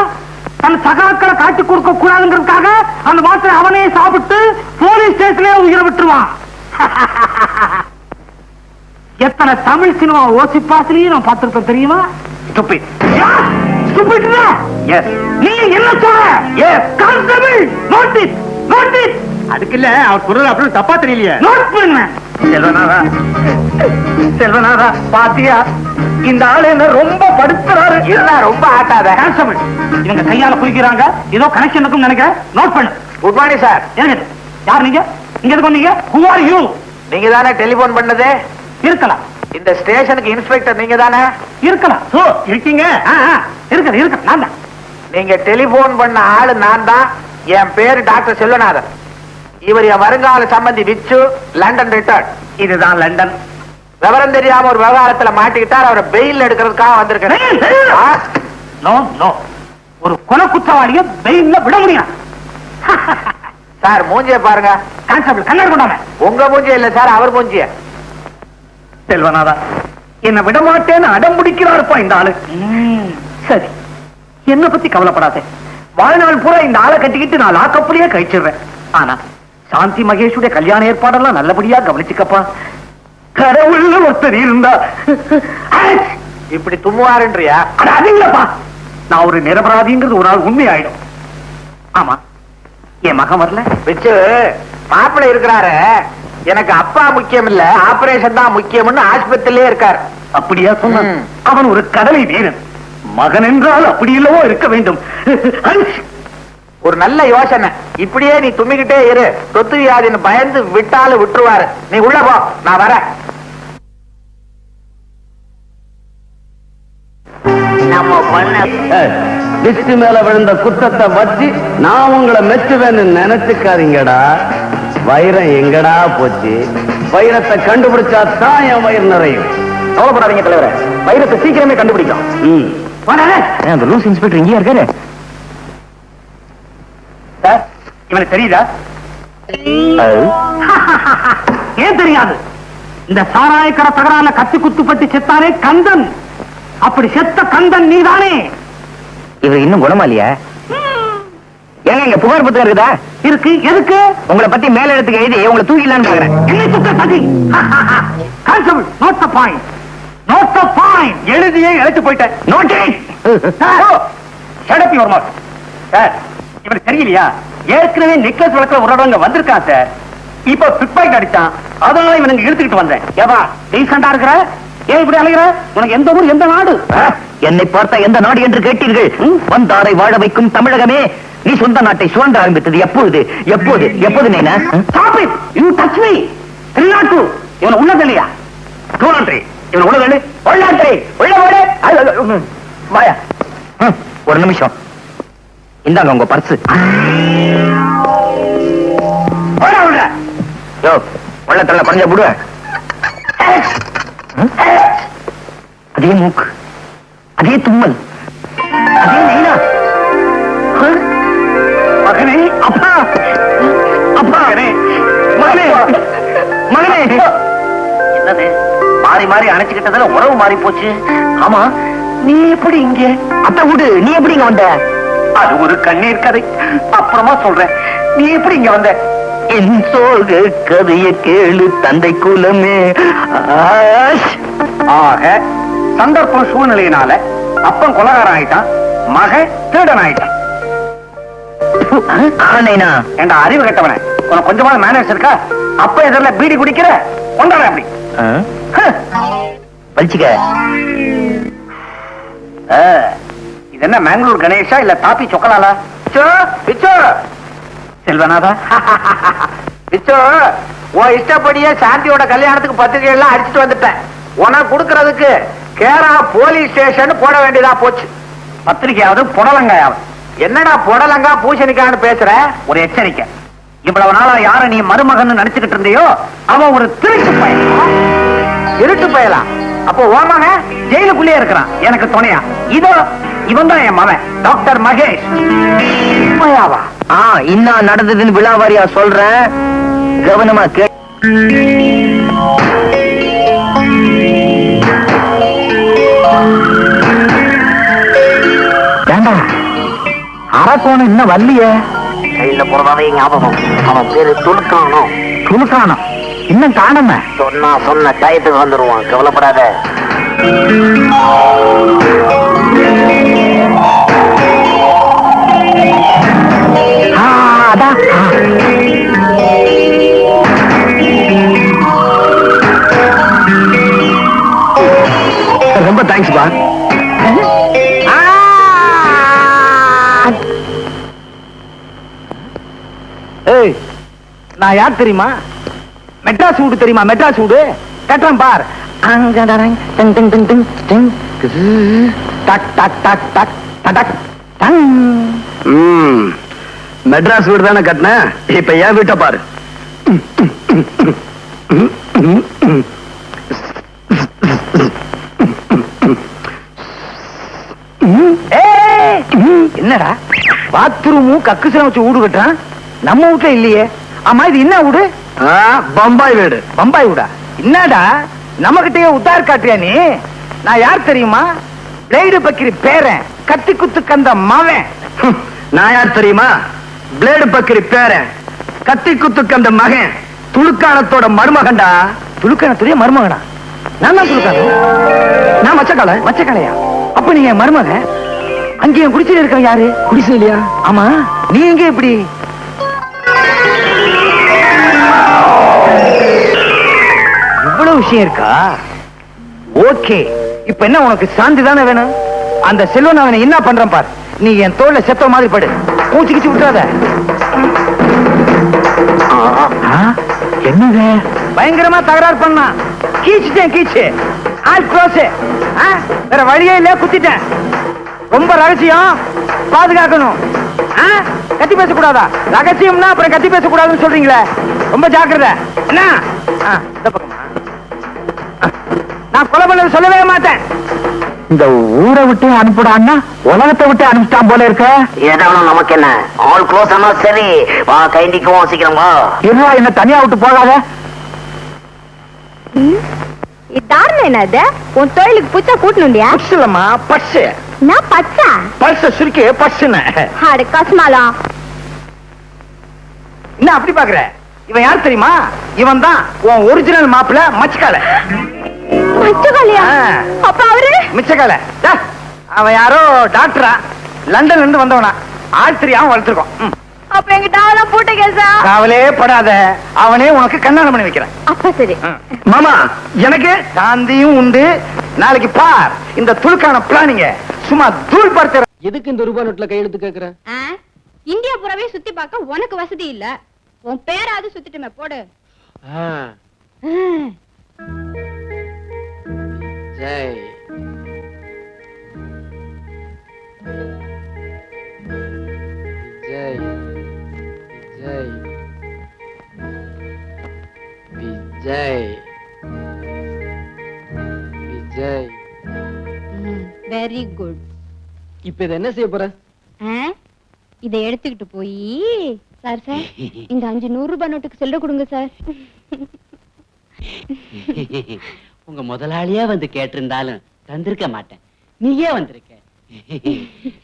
தன் சகாக்களை காட்டி கொடுக்க கூடாதுங்கிறதுக்காக அந்த மாத்திரை அவனே சாப்பிட்டு போலீஸ் ஸ்டேஷன்ல உயிரை விட்டுருவான். எத்தனை தமிழ் சினிமா ஓசிப்பாசிலையும் நான் பார்த்திருப்பேன் தெரியுமா? நீ என்ன சொல்ற? Constable, notice notice. அதுக்கு இல்ல, அவர் சொல்றது அப்படி தப்பா தெரியலையே. நோட் பண்ணுங்க. செல்வநாதா, செல்வநாதா, பாத்தியா இந்த ஆளு என்ன ரொம்ப படுத்துறாரு? என்ன ரொம்ப ஆட்டாத. கான்ஸ்டபிள், இவங்க கையால குளிக்கிறாங்க, ஏதோ கனெக்ஷன் இருக்குன்னு நினைக்கிறேன். நோட் பண்ணு. Good morning sir. எனக்கு யார் நீங்க? இங்க எதுக்கு வந்தீங்க? Who are you? நீங்க தானே டெலிபோன் பண்ணது? இருக்கலாம். இந்த ஸ்டேஷனுக்கு இன்ஸ்பெக்டர் நீங்க தானே? இருக்கலாம். சோ இருக்கீங்க? இருக்கு இருக்கு, நான் தான். நீங்க டெலிபோன் பண்ண ஆளு நான் தான். என் பேரு டாக்டர் செல்வநாதன். இவர் என் வருங்கால சம்பந்தி விச்சு, லண்டன் ரிட்டர்ன். இதுதான் லண்டன். விவரம் தெரியாம ஒரு விவகாரத்துல மாட்டிக்கிட்டார், அவரை பெயில் எடுக்கிறதுக்காக வந்திருக்கேன். ஒரு கொலை குற்றவாளிய பெயில்ல விட முடியும் சார்? மூஞ்சிய பாருங்க. கான்ஸ்டபிள், கண்ணாடி கொண்டாங்க. உங்க மூஞ்சிய இல்ல சார், அவர் மூஞ்சிய. செல்வநாதா, என்ன விட மாட்டேன்னு அடம் பிடிக்கிறாருப்பா இந்த ஆளு. சரி, என்ன பத்தி கவலைப்படாதே. வாழ்நாள் பூரா இந்த ஆளை கட்டிக்கிட்டு நான் லாக்கப்புலயே கழிச்சிடுறேன். ஆனா சாந்தி மகேஷுடைய கல்யாண ஏற்பாடெல்லாம் நல்லபடியா கவனிச்சுக்கப்பா. கடவுள் ஒருத்தர் இருந்தா இப்படி தும்முவாருன்றியா? அது இல்லப்பா, நான் ஒரு நிரபராதிங்கிறது ஒரு நாள் உண்மை ஆயிடும். ஆமா, என் மகன் வரல. வச்சு மாப்பிள்ளை இருக்கிறாரு, எனக்கு அப்பா முக்கியம் இல்ல, ஆபரேஷன் தான் முக்கியம்னு ஆஸ்பத்திரியிலே இருக்காரு. அப்படியா சொன்ன? அவன் ஒரு கடலை வீரன். மகன் என்றால் அப்படி இல்லவோ இருக்க வேண்டும். ஒரு நல்ல யோசனை. இப்படியே நீ தும்மிக்கிட்டே இரு, தொத்து வியாதின்னு பயந்து விட்டாலும் விட்டுருவாரு. நீ உள்ள போ, நான் வரேன். விஷ்ணு மேல விழுந்த குற்றத்தை வச்சு நான் உங்களை மெச்சுவேன்னு நினைச்சுக்காதீங்கடா. வைரம் எங்கடா போச்சு? வைரத்தை கண்டுபிடிச்சா தான் என் வயிறு நிறையும். கவலைப்படாதீங்க தலைவரே, வைரத்தை சீக்கிரமே கண்டுபிடிக்கும். அந்த லூஸ் இன்ஸ்பெக்டர் இங்கேயா இருக்காரு? சார், இவனுக்கு தெரியுதா? ஏன் தெரியாது? இந்த சாராயக்கடை தகரால கத்தி குத்துப்பட்டு செத்தானே கந்தன். அப்படி செத்த கந்தன் நீதானே? இவர் இன்னும் குணமா இல்லையா? ஏங்க இங்க புகார் புத்தகம் இருக்குதா? இருக்கு. எதுக்கு? உங்களை பத்தி மேல இடத்துக்கு எழுதி உங்களை தூக்கிடலான்னு பாக்குறேன். என்னை சுத்த சதி. Constable, note the point. Note the point. எழுதியே எழுத்து போயிட்டேன். Note it. Shut up your mouth. Sir, இவனுக்கு தெரியலையா? ஏற்கனவே நெக்லஸ் வழக்குல ஒரு இடங்க வந்திருக்கான் சார். இப்ப பிக் பாக்கெட் அடிச்சான். அதனால இவனுக்கு இழுத்துக்கிட்டு வந்தேன். ஏவா டீசெண்டா இருக்கிற? ஏன் இப்படி அலைகிற? உனக்கு எந்த ஊர், எந்த நாடு? என்னை பார்த்த எந்த நாடு என்று கேட்டீர்கள்? வந்தாரை வாழ வைக்கும் தமிழகமே. நீ சொந்த நாட்டை சுரண்ட ஆரம்பித்தது எப்பொழுது? எப்போது? எப்போது நைனா? Stop it. You touch me. திருநாட்டு. இவன் உள்ளது இல்லையா? டூலாண்ட்ரி. இவன் உள்ளது இல்லை. உள்ளாண்ட்ரி. உள்ள ஓடு. வாயா. ஒரு நிமிஷம். இந்தாங்க உங்க பர்ஸ். ஓட உள்ள. யோ, உள்ளத்துல பறஞ்ச புடுவ. அதே மூக்கு, அதே தும்மல், அதே நைனா. மகனே, அப்பா, அப்பா, மகனே, மகனே. என்னது மாறி மாறி அணைச்சுக்கிட்டதுல உறவு மாறி போச்சு. ஆமா, நீ எப்படி இங்க? அத்தை வீடு, நீ எப்படி இங்க வந்த? அது ஒரு கண்ணீர் கதை, அப்புறமா சொல்றேன். நீ எப்படி இங்க வந்த? என் சோக கதைய கேளு தந்தை குலமே. ஆக சந்தர்ப்பம் சூழ்நிலையினால அப்பன் கொலகாரன் ஆயிட்டான், மகன் திருடன் ஆயிட்டான். நைனா, என்ற அறிவு கட்டவன, உனக்கு கொஞ்சமான மேனேஜ் இருக்கா? அப்ப எதிரில் பீடி குடிக்கிற கொண்டாட அப்படி பழிச்சுக்க. இது என்ன மேங்களூர் கணேஷா இல்ல தாப்பி சொக்கலாலா? பிச்சோ செல்வனாதா, பிச்சோ உன் இஷ்டப்படியே சாந்தியோட கல்யாணத்துக்கு பத்திரிகை எல்லாம் அடிச்சுட்டு வந்துட்டேன். உனக்கு கொடுக்கறதுக்கு கேரளா போலீஸ் ஸ்டேஷன் போட வேண்டியதா போச்சு. பத்திரிகையாவது புடலங்காயாவது. என்னடா புடலங்கா பூசணிக்கான்னு பேசுற? ஒரு எச்சரிக்கை. இவ்வளவு நாளா யார நீ மருமகன் நினைச்சுக்கிட்டு இருந்தியோ அவன் ஒரு திருட்டு பயல். திருட்டு பயலா? அப்போ ஓமக ஜெயிலுக்குள்ளே இருக்கிறான் எனக்கு துணையா. இதோ இவன் தான் என் மகன் டாக்டர் மகேஷ். உண்மையாவா? இன்னும் நடந்ததுன்னு விழாவாரியா சொல்றேன், கவனமா கே. அரசோன இன்னும் வரலைய? கையில போறதாவே ஞாபகம். அவன் பேரு துணுக்கானோ. துணுக்கானோ? இன்னும் காணாம? சொன்ன டயத்துக்கு வந்துருவான், கவலைப்படாத. அதான் ரொம்ப தேங்க்ஸ் பா. ஏய், நான் யார் தெரியுமா? மெட்ராஸ் வீடு தெரியுமா? மெட்ராஸ் வீடு கட்டுறேன் பார். மெட்ராஸ் வீடு தானே கட்டின, இப்ப ஏன் வீட்டை பாரு. என்னடா பாத்ரூமும் கக்குசலம் வச்சு வீடு கட்டுறான், நம்ம வீட்டுல இல்லையே. ஆமா, இது என்ன வீடு? பம்பாய் வீடு. பம்பாய் வீடா? என்னடா நம்ம கிட்டயே உத்தார் காட்டியா நீ? நான் யார் தெரியுமா? பிளேடு பக்கிரி பேரன், கத்தி குத்து கந்த மவன். நான் யார் தெரியுமா? பிளேடு பக்கிரி பேரன், கத்தி குத்து கந்த மகன், துலுக்கானத்தோட மருமகன்டா. துலுக்கானத்துடைய மருமகனா? நான் தான் துலுக்கான. நான் மச்சக்கால. மச்சக்காலையா? அப்ப நீங்க மருமகன். அங்கேயும் குடிசையில இருக்க யாரு? குடிசையிலையா? ஆமா, நீ எங்க இப்படி? இவ்வளவு விஷயம் இருக்கா? ஓகே, இப்ப என்ன உனக்கு சாந்தி தானே வேணும்? அந்த செல்வன் அவனை என்ன பண்றான் பார். நீ என் தோல்ல செத்த மாதிரி படு, மூச்சு கிச்சு விட்டுறாத. என்னங்க பயங்கரமா தகராறு பண்ணா? கீச்சுட்டேன், கீச்சு ஆல் க்ளோஸ். வேற வழியே இல்ல, குத்திட்டேன். ரொம்ப ரகசியம், பாதுகாக்கணும். கத்தி பேசக்கூடாதா? ரகசியம்னா அப்புறம் கத்தி பேசக்கூடாதுன்னு சொல்றீங்களே, ரொம்ப ஜாக்கிரதை. என்ன இந்த பக்கமா? நான் கொலை பண்ணது சொல்லவே மாட்டேன். இந்த ஊரை விட்டு அனுப்பிடான்னா உலகத்தை விட்டு அனுப்பிட்டான் போல இருக்க. ஏதாவது நமக்கு என்ன, ஆல் க்ளோஸ் ஆனா சரி. வா கைண்டிக்குவோம், சீக்கிரம் வா. இருவா, என்ன தனியா விட்டு போகாத. இதாருன்னு என்னது உன் தொழிலுக்கு புச்சா கூட்டணுண்டியா? பர்சுலம்மா, பர்சு. நான் பச்சா பர்ச சுருக்கி பர்சுன்னு. அட கஸ்மாலா. என்ன அப்படி பாக்குற? இவன் யார் தெரியுமா? இவன் தான் உன் ஒரிஜினல் மாப்பிள்ள மச்சக்கால. மச்சக்காலையா? அப்ப அவரு மிச்சக்கால. அவன் யாரோ டாக்டரா, லண்டன்ல இருந்து வந்தவனா. ஆள் தெரியாம வளர்த்துருக்கோம். அப்ப எங்க டாவெல்லாம் போட்ட கேசா? கவலையே படாத, அவனே உனக்கு கல்யாணம் பண்ணி வைக்கிறேன். அப்ப சரி. மாமா, எனக்கு காந்தியும் உண்டு. நாளைக்கு பார் இந்த துளுக்கான பிளானிங்க. சும்மா தூள் பார்த்து. எதுக்கு இந்த ரூபாய் நோட்ல கையெழுத்து கேக்குற? இந்தியா புறவே சுத்தி பார்க்க உனக்கு வசதி இல்ல. உன் பேராவது சுத்திட்டுமே போடு. ஜெய் விஜய் விஜய் விஜய் விஜய். Very good. இப்ப இத என்ன செய்ய போற? இதை எடுத்துக்கிட்டு போய் சார் இந்த 500 ரூபாய் நோட்டுக்கு செல்ல கொடுங்க சார். உங்க முதலாளியா வந்து கேட்டிருந்தாலும் தந்திருக்க மாட்டேன். நீயே வந்திருக்க.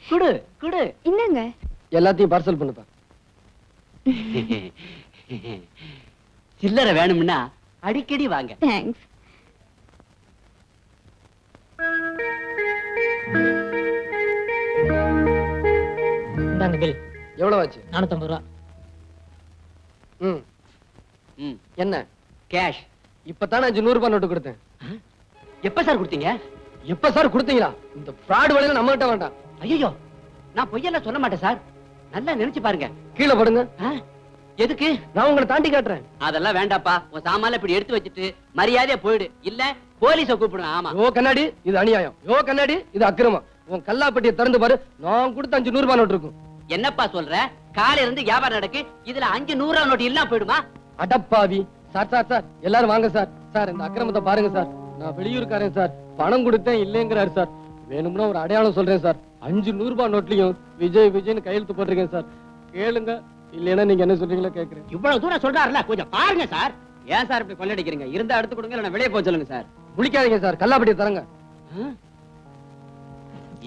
குடு குடு. என்னங்க? எல்லாத்தையும் பார்சல் பண்ணுப்பா. சில்லறை வேணும்னா அடிக்கடி வாங்க. தேங்க்ஸ். இந்தாங்க பில். எவ்வளவு ஆச்சு? 450 ரூபா. என்ன கேஷ். இப்பதானே 500 ரூபாய் நோட்டு கொடுத்தேன். எப்ப சார் கொடுத்தீங்க? எப்ப சார் கொடுத்தீங்களா? இந்த ஃப்ராட் வேலையில நம்ம கிட்ட வேண்டாம். ஐயோ, நான் பொய்யெல்லாம் சொல்ல மாட்டேன் சார். நல்லா நினைச்சு பாருங்க. கீழே படுங்க. எதுக்கு? நான் உங்களை தாண்டி காட்டுறேன். அதெல்லாம் வேண்டாப்பா. உன் சாமான் இப்படி எடுத்து வச்சுட்டு மரியாதையா போயிடு. இல்ல போலீஸ கூப்பிடுவேன். ஆமா. யோ கண்ணாடி, இது அநியாயம். யோ கண்ணாடி, இது அக்கிரமம். உன் கல்லாப்பட்டியை திறந்து பாரு. நான் கொடுத்த 500 ரூபாய் நோட்டு இருக்கும். என்னப்பா சொல்ற? காலையில இருந்து வியாபாரம் நடக்கு. இதுல 500 நோட்டு இல்லாம போயிடுமா? அடப்பாவி. சார் சார் சார், எல்லாரும் வாங்க சார். சார் இந்த அக்கிரமத்தை பாருங்க சார். நான் வெளியூர்காரன் சார். பணம் கொடுத்தேன் இல்லைங்கிறாரு சார். வேணும்னா ஒரு அடையாளம் சொல்றேன் சார். 500 ரூபாய் நோட்லயும் விஜய் விஜய்னு கையெழுத்து போட்டிருக்கேன் சார். கேளுங்க, இல்லைன்னா நீங்க என்ன சொல்றீங்களோ கேக்குறேன். இவ்வளவு தூரம் சொல்றாருல, கொஞ்சம் பாருங்க சார். ஏன் சார் இப்படி கொள்ளடிக்கிறீங்க? இருந்தா எடுத்து கொடுங்க, இல்ல வெளியே போக சொல்லுங்க சார். முழிக்காதீங்க சார், கல்லாப்பட்டியை தரங்க.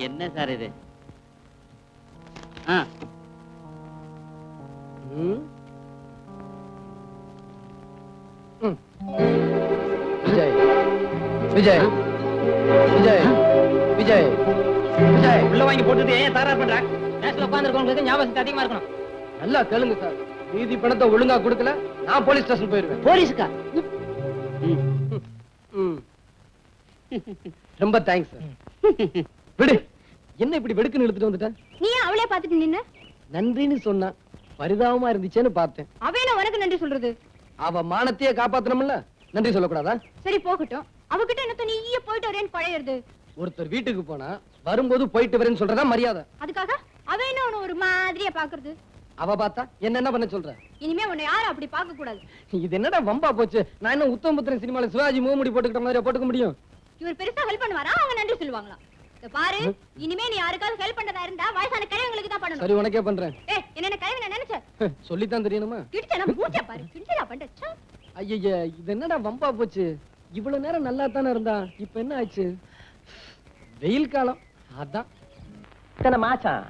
என்ன சார் இது? விஜய் விஜய் விஜய் விஜய் விஜய். உள்ள வாங்கி போட்டுட்டு ஏன் தகராறு பண்ற? நேரத்துல உட்கார்ந்துருக்கவங்களுக்கு ஞாபகம் அதிகமா இருக்கணும். நல்லா கேளுங்க சார். மீதி பணத்தை ஒழுங்கா கொடுக்கல, நான் போலீஸ் ஸ்டேஷன் போயிருவேன். போலீஸுக்கா? ரொம்ப தேங்க்ஸ் சார். விடு. என்ன இப்படி வெடுக்குன்னு இழுத்துட்டு வந்துட்டேன்? நீ அவளே பாத்துட்டு நின்னு நன்றின்னு சொன்னா பரிதாபமா இருந்துச்சேன்னு பார்த்தேன். அவன உனக்கு நன்றி சொல்றது? அவ மானத்தையே காப்பாத்தணும்ல, நன்றி சொல்லக்கூடாதா? சரி போகட்டும். அவகிட்ட என்ன நீயே போயிட்டு வரேன்னு பழையறது. ஒருத்தர் வீட்டுக்கு போனா வரும்போது போயிட்டு வரேன்னு சொல்றதா மரியாதை. அதுக்காக அவ என்ன உன்னை ஒரு மாதிரியா பாக்குறது? அவ பார்த்தா என்ன பண்ண சொல்ற? இனிமே உன்னை யாரும் அப்படி பார்க்க கூடாது. இது என்னடா வம்பா போச்சு? நான் என்ன உத்தமபுத்திரன் சினிமால சிவாஜி மூமுடி போட்டுக்கிட்ட மாதிரி போட்டுக்க முடியும்? இவர் பெருசா ஹெல்ப் பண்ணுவாரா? அவங்க நன்றி சொல்லுவாங்களா? பாரு, இனிமே நீ யாருக்காவது ஹெல்ப் பண்றதா இருந்தா வயசான கிழவங்களுக்கு தான் பண்ணணும். சரி, உனக்கே பண்றேன். என்ன கிழவி நான் நினைச்சேன் சொல்லித்தான் தெரியணுமா? கிட்ட மூச்சா பாரு, கிண்டலா பண்ற. ஐய, இது என்னடா வம்பா போச்சு? இவ்வளவு நேரம் நல்லா தானே இருந்தா, இப்ப என்ன ஆச்சு? வெயில் காலம் அதான். இத்தனை மாசம்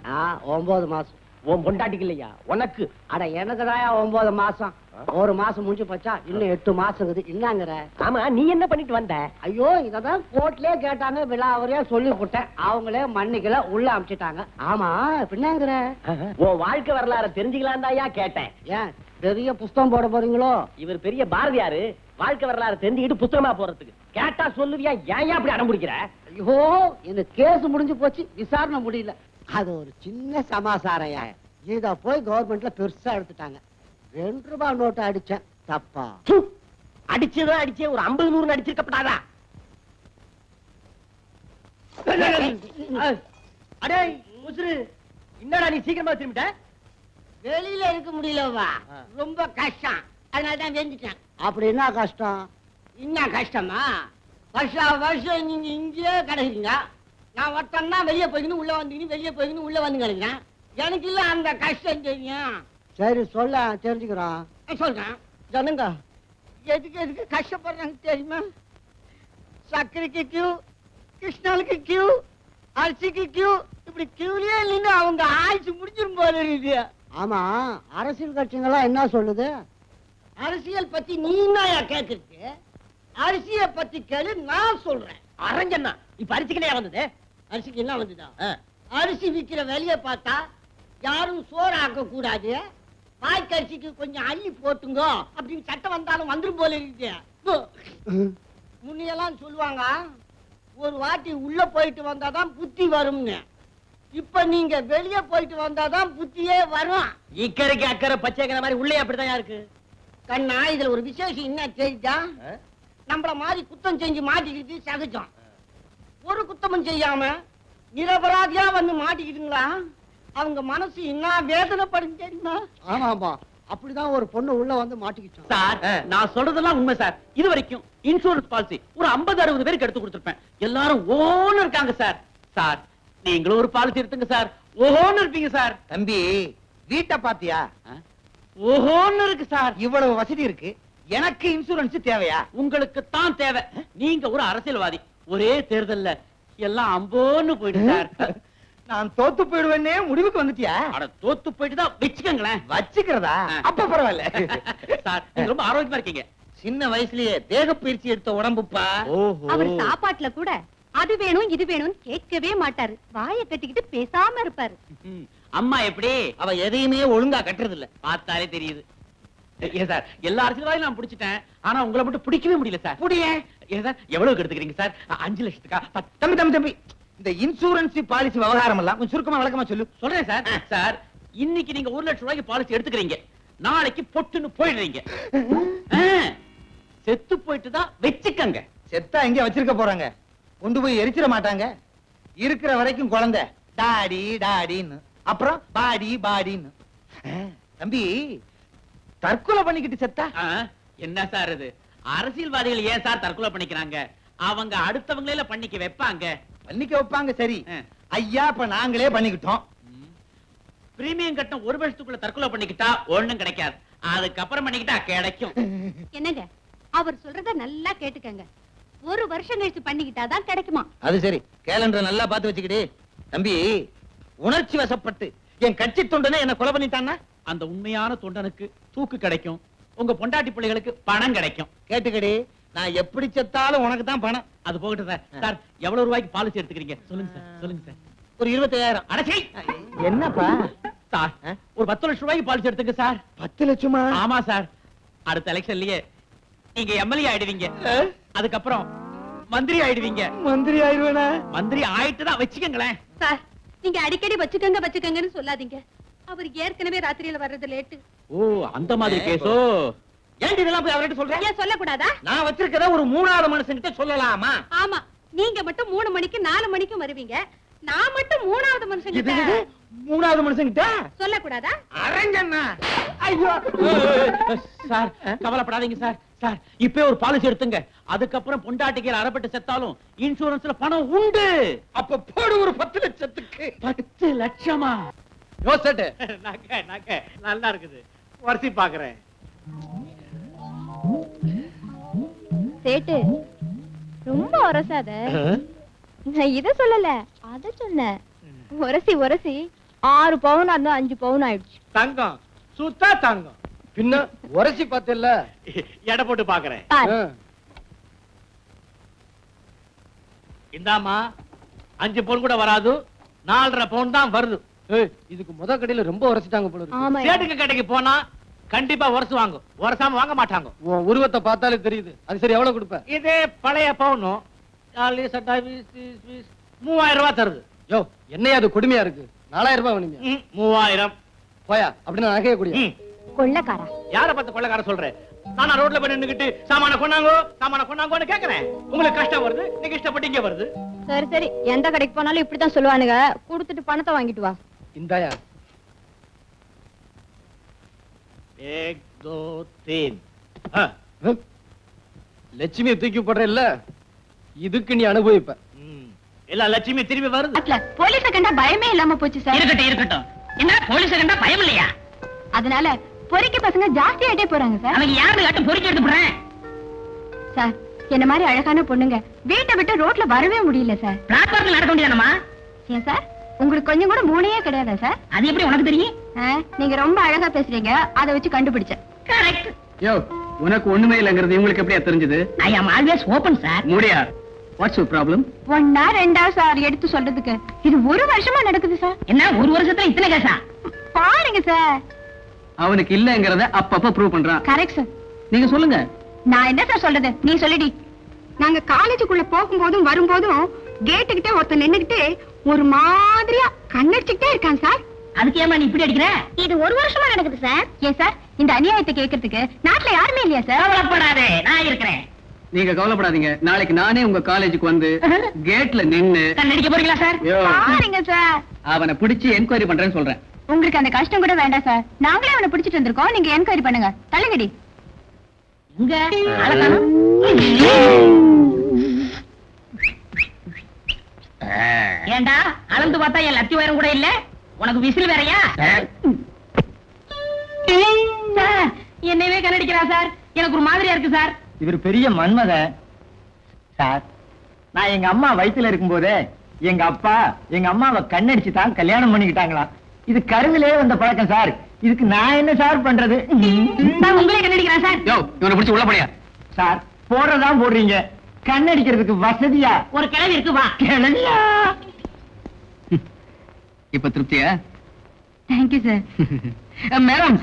9 மாசம். உன் பொண்டாட்டிக்கு இல்லையா உனக்கு? அட எனக்குதாயா 9 மாசம். ஒரு மாசம் முடிஞ்சு போச்சா, இன்னும் 8 மாசம் இருக்குது. என்னங்கிற? ஆமா, நீ என்ன பண்ணிட்டு வந்த? ஐயோ, இததான் கோர்ட்லயே கேட்டாங்க, விழாவறியா சொல்லி கொடுத்தேன். அவங்களே மன்னிக்கல, உள்ள அமிச்சிட்டாங்க. ஆமா, பின்னாங்கிற? உன் வாழ்க்கை வரலாறு தெரிஞ்சுக்கலாம் தாயா கேட்டேன். ஏன் பெரிய புஸ்தகம் போட போறீங்களோ? இவர் பெரிய பாரதியாரு, வாழ்க்கை வரலாறு தெரிஞ்சுக்கிட்டு புத்தகமா போறதுக்கு. கேட்டா சொல்லுவியா? ஏன் அப்படி அடம் பிடிக்கிற? ஐயோ, இந்த கேஸ் முடிஞ்சு போச்சு, விசாரணை முடியல. அது ஒரு சின்ன சமாசாரையா. இத போய் கவர்மெண்ட்ல பெருசா எடுத்துட்டாங்க. 2 ரூபாய் நோட்டு அடிச்சேன், தப்பா? அடிச்சதா அடிச்சே ஒரு 50-100 அடிச்சிருக்கப்படாதா? அடே உசுரு, என்னடா நீ சீக்கிரமா திரும்பிட்ட? வெளியில இருக்க முடியலவா, ரொம்ப கஷ்டம், அதனாலதான் வெந்துட்டேன். அப்படி என்ன கஷ்டம்? என்ன கஷ்டமா? வருஷம் வருஷம் நீங்க இங்கேயே கிடைக்கிறீங்க, நான் ஒருத்தன்னா வெளியே போய்க்கணும் உள்ள வந்துக்கணும் வெளியே போய்க்கணும் உள்ள வந்து கிடைக்கிறேன். எனக்கு இல்ல அந்த கஷ்டம் தெரியும். சரி சொல்ல தெரிஞ்சுக்கிறோம். சொல்றேன் ஜனங்க எதுக்கு கஷ்டப்படுறாங்க தெரியுமா? சர்க்கரைக்கு கியூ, கிருஷ்ணாலுக்கு கியூ, அரிசிக்கு கியூ, இப்படி கியூலயே நின்று அவங்க ஆயுசு முடிஞ்சிரும் போல இருக்கு. ஆமா, அரசியல் கட்சிங்கெல்லாம் என்ன சொல்லுது? அரசியல் பத்தி நீ என்னயா கேக்குறது? அரிசிய பத்தி கேளு, நான் சொல்றேன். அரஞ்சன்னா இப்ப அரிசிக்கு என்ன வந்தது? அரிசிக்கு என்ன வந்ததா? அரிசி விக்கிற வேலையை பார்த்தா யாரும் சோறு ஆக்க கூடாது, வாய்க்கரிசிக்கு கொஞ்சம் அள்ளி போட்டுங்க அப்படின்னு சட்டம் வந்தாலும் வந்துரும் போல இருக்கு. முன்னையெல்லாம் சொல்லுவாங்க ஒரு வாட்டி உள்ள போயிட்டு வந்தாதான் புத்தி வரும்னு. இப்ப நீங்க வெளியே போயிட்டு வந்தாதான் புத்தியே வரும். இக்கரைக்கு அக்கறை பச்சைக்கிற மாதிரி உள்ளே அப்படிதான் இருக்கு. கண்ணா, இதுல ஒரு விசேஷம் என்ன தெரியுதா? நம்மள மாதிரி குத்தம் செஞ்சு மாட்டிக்கிட்டு சகஜம். ஒரு குத்தமும் செய்யாம நிரபராதியா வந்து மாட்டிக்கிட்டுங்களா, அவங்க மனசு என்ன வேதனைப்படும் தெரியுமா? ஆமா ஆமா, அப்படிதான் ஒரு பொண்ணு உள்ள வந்து மாட்டிக்கிட்டோம். சார், நான் சொல்றதெல்லாம் உண்மை சார். இது வரைக்கும் இன்சூரன்ஸ் பாலிசி ஒரு 50-60 பேருக்கு எடுத்து கொடுத்திருப்பேன். எல்லாரும் ஓன்னு இருக்காங்க சார். சார், நீங்களும் ஒரு பாலிசி எடுத்துங்க சார். ஓஹோன்னு இருப்பீங்க சார். தம்பி, வீட்டை பாத்தியா? ஓஹோன்னு இருக்கு சார். இவ்வளவு வசதி இருக்கு, எனக்கு இன்சூரன்ஸ் தேவையா? உங்களுக்கு தான் தேவை. நீங்க ஒரு அரசியல்வாதி. ஒரே தேர்தல்ல எல்லாம் அம்போன்னு போயிடு சார். நான் தோத்து போயிடுவேன்னே முடிவுக்கு வந்துட்டியா? அட, தோத்து போயிட்டு தான் வச்சுக்கங்களேன். வச்சுக்கிறதா? அப்ப பரவாயில்ல சார், நீங்க ரொம்ப ஆரோக்கியமா இருக்கீங்க. சின்ன வயசுலயே தேக பயிற்சி எடுத்த உடம்புப்பா. அவர் சாப்பாட்டுல கூட அது வேணும் இது வேணும்னு கேட்கவே மாட்டாரு. வாயை கட்டிக்கிட்டு பேசாம இருப்பாரு. அம்மா எப்படி? அவ எதையுமே ஒழுங்கா கட்டுறது இல்ல, பார்த்தாலே தெரியுது. ஏன் சார், எல்லா அரசியல்வாதியும் நான் பிடிச்சிட்டேன், ஆனா உங்களை மட்டும் பிடிக்கவே முடியல சார். ஏன் சார், எவ்வளவு எடுத்துக்கிறீங்க சார்? 5 லட்சத்துக்கா? தம்பி தம்பி தம்பி, இந்த இன்சூரன்ஸ் பாலிசி விவகாரம் எல்லாம் கொஞ்சம் சுருக்கமா விளக்கமா சொல்லு. சொல்றேன் சார். சார், இன்னைக்கு நீங்க 1 லட்சம் ரூபாய்க்கு பாலிசி எடுத்துக்கிறீங்க, நாளைக்கு பொட்டுன்னு போயிடுறீங்க. செத்து போயிட்டு தான் வச்சுக்கங்க. செத்தா எங்க வச்சிருக்க போறாங்க? கொண்டு போய் எரிச்சிட மாட்டாங்க. இருக்கிற வரைக்கும் குழந்தை டாடி டாடின்னு, அப்புறம் பாடி பாடின்னு. தம்பி, தற்கொலை பண்ணிக்கிட்டு செத்தா என்ன சார் இது? அரசியல்வாதிகள் ஏன் சார் தற்கொலை பண்ணிக்கிறாங்க? அவங்க அடுத்தவங்கள பண்ணிக்க வைப்பாங்க. பண்ணிக்க வைப்பாங்க, சரி. ஐயா, இப்ப நாங்களே பண்ணிக்கிட்டோம். பிரீமியம் கட்டம் 1 வருஷத்துக்குள்ள தற்கொலை பண்ணிக்கிட்டா ஒண்ணும் கிடைக்காது, அதுக்கப்புறம் பண்ணிக்கிட்டா கிடைக்கும். என்னங்க, அவர் சொல்றத நல்லா கேட்டுக்கங்க. 1 வருஷம் கழிச்சு பண்ணிக்கிட்டாதான் கிடைக்குமா? அது சரி, கேலண்டர் நல்லா பார்த்து வச்சுக்கிடு. தம்பி, உணர்ச்சி வசப்பட்டு என் கட்சி தொண்டனே என்ன கொலை பண்ணிட்டான்னா அந்த உண்மையான தொண்டனுக்கு தூக்கு கிடைக்கும், உங்க பொண்டாட்டி பிள்ளைகளுக்கு பணம் கிடைக்கும். கேட்டுக்கடி, நான் எப்படி செத்தாலும் உனக்கு தான் பணம். அது போகட்டும் சார். சார், எவ்வளவு ரூபாய்க்கு பாலிசி எடுத்துக்கிறீங்க? சொல்லுங்க சார், சொல்லுங்க சார். ஒரு 25,000. அடச்சை! என்னப்பா சார், ஒரு 10 லட்சம் ரூபாய்க்கு பாலிசி எடுத்துங்க சார். 10 லட்சமா? ஆமா சார். அடுத்த எலெக்ஷன்லயே நீங்க எம்எல்ஏ ஆயிடுவீங்க, அதுக்கப்புறம் மந்திரி ஆயிடுவீங்க. மந்திரி ஆயிடுவேனா? மந்திரி ஆயிட்டு தான் வச்சுக்கங்களேன். சார், நீங்க அடிக்கடி வச்சுக்கங்கன்னு சொல்லாதீங்க. அவர் ஏற்கனவே ராத்திரியில வர்றது லேட்டு. ஓ, அந்த மாதிரி கேஸோ? ஏன் இதெல்லாம் போய் அவர்கிட்ட சொல்றேன்? ஏன் சொல்லக்கூடாதா? நான் வச்சிருக்கத ஒரு 3வது மனுஷன்கிட்ட சொல்லலாமா? ஆமா, நீங்க மட்டும் 3 மணிக்கு 4 மணிக்கு வருவீங்க. நான் மட்டும் 3வது மனுஷங்கிட்ட 3வது மனுஷன்கிட்ட சொல்லக்கூடாதா? அரஞ்சண்ணா, ஐயோ சார், கவலைப்படாதீங்க சார். சார், இப்பவே ஒரு பாலிசி எடுத்துங்க, அதுக்கப்புறம் பொண்டாட்டிக்கு அறப்பட்டு செத்தாலும் இன்சூரன்ஸ்ல பணம் உண்டு. அப்ப போடு ஒரு 10 லட்சத்துக்கு. 10 லட்சமா? யோசட்டு நக்க நல்லா இருக்குது, வரிசை பாக்குறேன். சேட்டு, ரொம்ப உரசாத. நான் இத சொல்லல, அத சொன்னேன். உரசி உரசி 6 பவுன் அந்த 5 பவுன் ஆயிடுச்சு. தங்கம் சுத்தா தங்கம். பின்ன உரசி பார்த்தல எடை போட்டு பாக்குறேன். பாரு. இந்தாமா, 5 பவுன் கூட வராது, 4.5 பவுன் தான் வருது. இதுக்கு முத கடையில ரொம்ப உரசிட்டாங்க போல இருக்கு. ஆமா. சேட்டுக்கு கடைக்கு போனா கண்டிப்பா உரசு வாங்கும், உரசாம வாங்க மாட்டாங்க. உன் உருவத்தை பார்த்தாலே தெரியுது. அது சரி, எவ்வளவு கொடுப்ப? இதே பழைய பவுனும் 3000 ரூபாய் தருது. யோ, என்னையா அது கொடுமையா இருக்கு? 4000 ரூபாய் வேணுங்க. 3000. போயா, அப்படின்னா நகைய கூடிய. கொள்ளக்காரா. யார பார்த்து கொள்ளக்கார சொல்றேன்? நானா ரோட்ல போய் நின்னுகிட்டு சாமான கொண்டாங்கோன்னு கேக்குறேன். உங்களுக்கு கஷ்டம் வருது, நீங்க இஷ்டப்பட்டு இங்க வருது. சரி சரி, எந்த கடைக்கு போனாலும் இப்படித்தான் சொல்லுவானுங்க. கொடுத்துட்டு பணத்தை வாங்கிட்டு வா. இந்தாயா. 1 2 3. லட்சுமியை தூக்கி போடுற இல்ல, இதுக்கு நீ அனுபவிப்ப. எல்லா லட்சுமி திரும்பி வருது. போலீஸ கண்டா பயமே இல்லாம போச்சு சார். இருக்கட்டும் இருக்கட்டும். என்ன போலீஸ கண்டா பயம் இல்லையா? அதனால பொறிக்க பசங்க ஜாஸ்தி ஆயிட்டே போறாங்க சார். அவங்க யாரு கட்டு பொறிக்க எடுத்து போறேன் சார். என்ன மாதிரி அழகான பொண்ணுங்க வீட்டை விட்டு ரோட்ல வரவே முடியல சார். பிளாட்ஃபார்ம்ல நடக்க முடியாதம்மா. ஏன் சார் உங்களுக்கு கொஞ்சம் கூட மூளையே கிடையாதா சார்? அது எப்படி உனக்கு தெரியும்? நீங்க ரொம்ப அழகா பேசுறீங்க, அதை வச்சு கண்டுபிடிச்சேன். கரெக்ட். யோ உனக்கு ஒண்ணுமே இல்லங்கிறது உங்களுக்கு எப்படியா தெரிஞ்சது? ஐ அம் ஆல்வேஸ் ஓபன் சார். முடியா. What's your problem? ஒன்னா ரெண்டா சார் எடுத்து சொல்றதுக்கு இது ஒரு வருஷமா நடக்குது சார். என்ன ஒரு வருஷத்துல இத்தனை கேஸா? பாருங்க சார். அவனுக்கு இல்லங்கறத அப்பப்ப ப்ரூவ் பண்றான். Correct sir. நீங்க சொல்லுங்க. நான் என்ன சார் சொல்றது, நீ சொல்லிடி. நாங்க காலேஜுக்குள்ள போகும்போதும் வரும்போதும் கேட்டுக்கிட்டே ஒருத்தர் நின்னுகிட்டு ஒரு மாதிரியா கண்ணடிச்சுக்கிட்டே இருக்கான் சார். அதுக்கு ஏமா நீ இப்படி அடிக்கிற? இது ஒரு வருஷமா நடக்குது சார். ஏன் சார் இந்த அநியாயத்தை கேட்கறதுக்கு நாட்டுல யாருமே இல்லையா சார்? கவலைப்படாதே, நான் இருக்கிறேன். நீங்க கவலைப்படாதீங்க, நாளைக்கு நானே உங்க காலேஜுக்கு வந்து கேட்ல நின்னு கண்ணடிக்க போறீங்களா சார்? பாருங்க சார். அவனை பிடிச்சு என்கொயரி பண்றேன்னு சொல்றேன். உங்களுக்கு அந்த கஷ்டம் கூட வேண்டாம் சார். நாங்களே அவனை பிடிச்சிட்டு வந்திருக்கோம், நீங்க என்கொயரி பண்ணுங்க. தள்ளுங்கடி. இங்க அழகான ஏண்டா அளந்து பார்த்தா என் லத்தி உயரம் கூட இல்ல, உனக்கு விசில் வேறையா? சார் என்னவே கண்ணடிக்கிறா சார், எனக்கு ஒரு மாதிரியா இருக்கு சார். இவர் பெரிய மன்மத சார். நான் எங்க அம்மா வயித்துல இருக்கும்போதே எங்க அப்பா எங்க அம்மாவை கண்ணடிச்சு தான் கல்யாணம் பண்ணிக்கிட்டாங்களாம். இது கருவிலே வந்த பழக்கம் சார். இதுக்கு நான் என்ன சார் பண்றது? நான் உங்களே கண்ணடிக்கிறேன் சார். யோ இவனை பிடிச்சு உள்ள போடியா. சார் போடுறதான் போடுறீங்க, கண்ணடிக்கிறதுக்கு வசதியா? ஒரு கிழவி இருக்கு வா. கிளவியா? இப்ப திருப்தியா? Thank you sir. Madam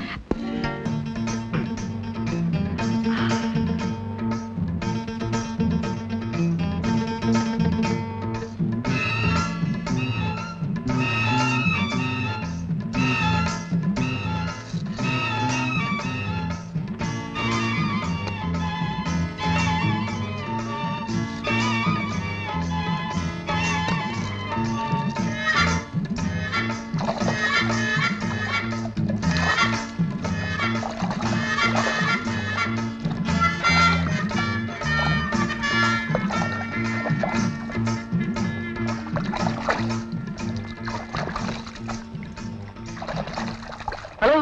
hello.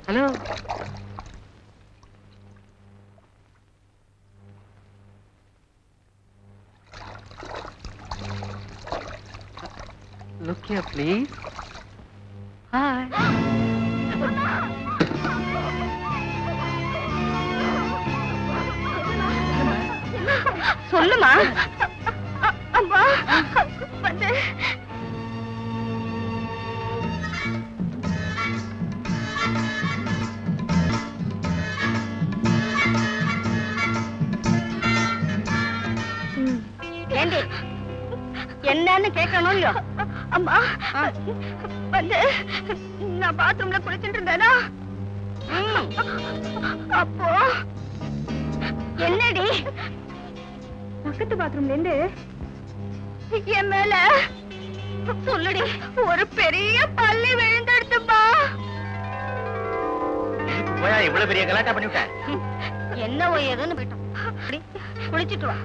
Hello. Look here, please. Hi. சொல்லுமா. அம்மா வந்து ஏண்டி என்னன்னு கேட்கணும் இல்லையோ? அம்மா வந்து நான் பாத்ரூம்ல குளிச்சுட்டு இருந்தேனா, அப்போ என்னடி பக்கத்து பாத்ரூம்ல இருந்து என் மேல சொல்லுடி ஒரு பெரிய பள்ளி விழுந்தெடுத்துப்பா. போயா இவ்வளவு பெரிய கலாட்டா பண்ணி விட்ட? என்ன ஏதுன்னு போயிட்டோம். குளிச்சுட்டு வா.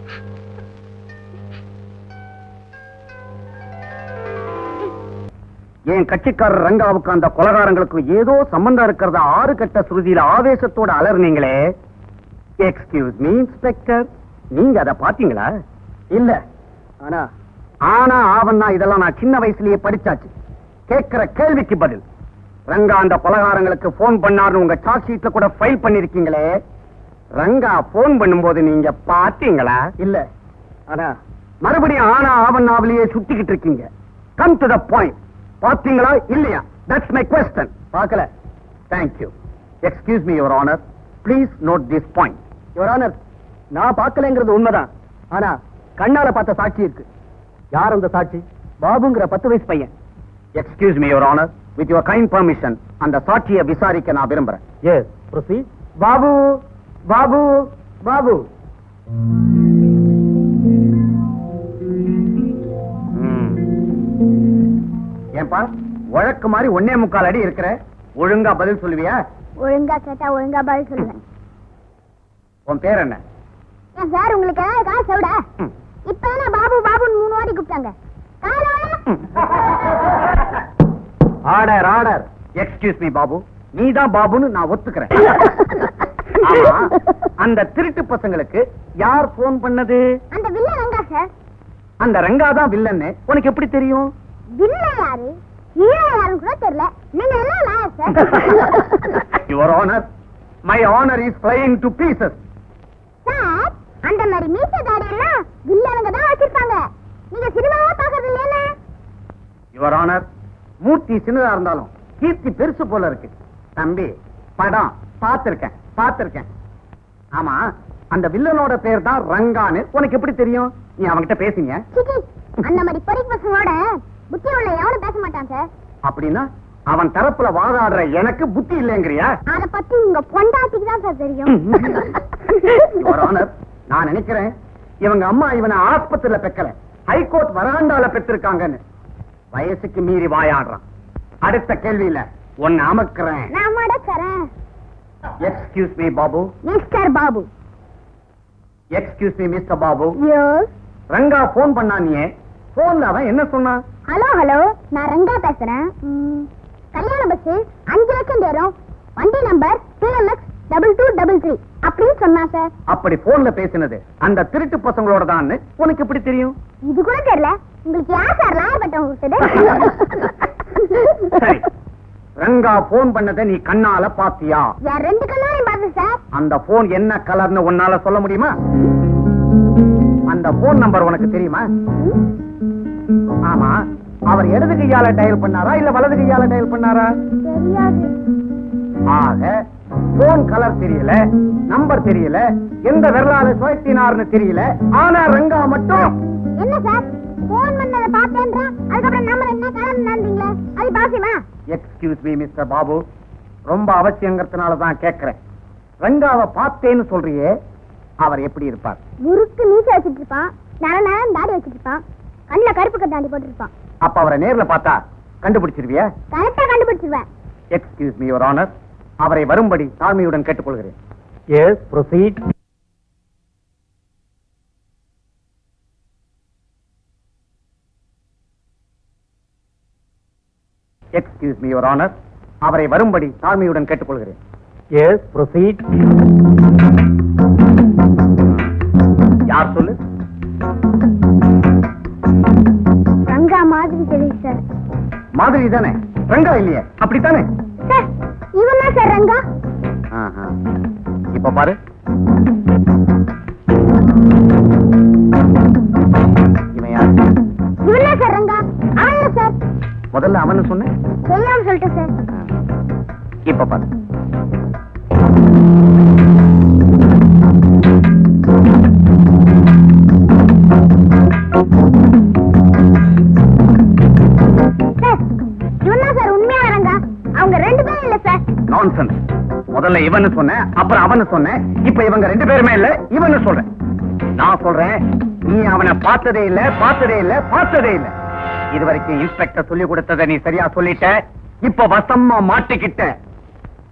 என் கட்சிக்காரர் ரங்காவுக்கு அந்த கொலகாரங்களுக்கு ஏதோ சம்பந்தம் இருக்கிறதா ஆறு கட்ட சுருதியில ஆவேசத்தோட அலர்னீங்களே. எக்ஸ்கியூஸ் மீ இன்ஸ்பெக்டர், நீங்க அதை பாத்தீங்களா? இல்ல. ஆனா ஆவன்னா இதெல்லாம் நான் சின்ன வயசுலயே படிச்சாச்சு. கேட்கிற கேள்விக்கு பதில். ரங்கா அந்த கொலகாரங்களுக்கு போன் பண்ணாருன்னு உங்க சார்ஜ் ஷீட்ல கூட ஃபைல் பண்ணிருக்கீங்களே. ரங்கா போன் பண்ணும்போது நீங்க பாத்தீங்களா? இல்ல. ஆனா மறுபடியும் ஆனா ஆவன்னாவிலேயே சுத்திக்கிட்டு இருக்கீங்க. Come to the point. பாத்தீங்களா இல்லையா? That's my question. பார்க்கல. Thank you. Excuse me, Your Honor. Please note this point. Your Honor, நான் பார்க்கலங்கிறது உண்மைதான். ஆனா கண்ணால பார்த்த சாட்சி இருக்கு. யார் அந்த சாட்சி? பாபுங்கிற 10 வயசு பையன். Excuse me, Your Honor. With your kind permission, அந்த சாட்சியை விசாரிக்க நான் விரும்புறேன். Yes, proceed. பாபு, பாபு, பாபு. ஏன்பா வழக்கு மாதிரி 1.25 அடி இருக்கிற, ஒழுங்கா பதில் சொல்லுவியா? ஒழுங்கா கேட்டா ஒழுங்கா பதில் சொல்லுவேன். உன் பேர் என்ன? சார் உங்களுக்கு காசு விட இப்ப பாபு பாபுன்னு 3 வாட்டி கூப்பிட்டாங்க. Order order. Excuse me Babu, நீதான் பாபுன்னு நான் ஒத்துக்கிறேன். ஆமா, அந்த திருட்டு பசங்களுக்கு யார் போன் பண்ணது? அந்த வில்லன் ரங்கா சார். அந்த ரங்கா தான் வில்லன்னு உனக்கு எப்படி தெரியும்? வில்லன் யாரு ஹீரோ யாருன்னு கூட தெரியல. நீங்க எல்லாம் lawyer sir. Your honour, my honour is flying to pieces. Sir அந்த மாதிரி மீச தாடி எல்லாம் வில்லனுங்க தான் வச்சிருப்பாங்க. நீங்க சினிமாவா பாக்குறது இல்லையா? யுவர் ஆனர், மூர்த்தி சின்னதா இருந்தாலும் கீர்த்தி பெருசு போல இருக்கு. தம்பி, படம் பார்த்திருக்கேன். ஆமா, அந்த வில்லனோட பேர் தான் ரங்கான்னு உனக்கு எப்படி தெரியும்? நீ அவன்கிட்ட பேசினிய? அந்த மாதிரி பொறிக்கு பசங்களோட புத்தி உள்ள எவனும் பேச மாட்டான் சார். அப்படின்னா அவன் தரப்புல வாதாடுற எனக்கு புத்தி இல்லைங்கிறியா? அத பத்தி உங்க பொண்டாட்டிக்கு தான் சார் தெரியும். யுவர் ஆனர், நான் நினைக்கிறேன் இவங்க அம்மா இவனை ஆஸ்பத்திரியில பெக்கல, ஹைகோர்ட் வராண்டால பெற்றிருக்காங்கன்னு. வயசுக்கு மீறி வாயாடுறான். அடுத்த கேள்வியில உன்னை அமக்கிறேன். நான் மடக்கறேன். Excuse me Babu. Mister Babu. Excuse me mister Babu. Yes. Ranga phone பண்ணானியே, போன்ல அவன் என்ன சொன்னான்? ஹலோ, நான் ரங்கா பேசுறேன். கல்யாண பஸ் 5 லட்சம் ஏறும், வண்டி நம்பர் TMX 2233 அப்படின்னு சொன்னா சார். அப்படி போன்ல பேசினது அந்த திருட்டு பசங்களோட தான் உனக்கு எப்படி தெரியும்? இது கூட தெரியல. உங்களுக்கு யார் சார் லாயப்பட்டவங்க கொடுத்தது? சரி, ரங்கா போன் பண்ணதை நீ கண்ணால பாத்தியா? யார் 2 கண்ணாலையும் பார்த்தேன் சார். அந்த போன் என்ன கலர்னு உன்னால சொல்ல முடியுமா? அந்த போன் நம்பர் உனக்கு தெரியுமா? ஆமா, அவர் இடது கையால டயல் பண்ணாரா இல்ல வலது கையால டயல் பண்ணாரா? தெரியாது. ஆக போன் கலர் தெரியல, நம்பர் தெரியல, எந்த விரலால சுழத்தினார்னு தெரியல. ஆனா ரங்கா மட்டும் என்ன சார் போன் பண்ணத பார்த்தேன்றா, அதுக்கப்புறம் நம்பர் என்ன கலர் நந்தீங்களே, அது பாசிமா? எக்ஸ்கியூஸ் மீ மிஸ்டர் பாபு, ரொம்ப அவசியங்கிறதுனால தான் கேட்கிறேன். ரங்காவை பார்த்தேன்னு சொல்றியே, அவர் எப்படி இருப்பார்? முறுக்கு மீசை வச்சிட்டு இருப்பான், நரம் தாடி வச்சிட்டு இருப்பான், கண்ணுல கருப்பு கட்டாண்டி போட்டுருப்பான். அப்ப அவரை நேர்ல பார்த்தா கண்டுபிடிச்சிருவியா? கரெக்டா கண்டுபிடிச்சிருவேன். எக்ஸ்கியூஸ் மீ யுவர் ஆனர், அவரை வரும்படி தாழ்மையுடன் கேட்டுக்கொள்கிறேன். Yes, proceed. Excuse me your honour, அவரை வரும்படி தாழ்மையுடன் கேட்டுக்கொள்கிறேன். Yes, proceed. யார் சொல்லு? ரங்கா மாதிரி தெரியுது சார். மாதிரி தானே, ரங்கா இல்லையே, அப்படித்தானே? சார் இவன் தான் சார் ரங்கா. இப்ப பாரு, இவன் யார்? இவன் தான் சார் ரங்கா. அவன் சார். முதல்ல அவனு சொன்ன, தெரியாம சொல்லிட்டேன் சார். இப்ப பாரு. நான்சென்ஸ். முதல்ல இவனு சொன்ன, அப்புறம் அவனு சொன்ன, இப்ப இவங்க 2 பேருமே இல்ல, இவனு சொல்றேன். நான் சொல்றேன், நீ அவனை பார்த்ததே இல்ல. இதுவரைக்கும் இன்ஸ்பெக்டர் சொல்லி கொடுத்ததை நீ சரியா சொல்லிட்ட. இப்ப வசமா மாட்டிக்கிட்ட.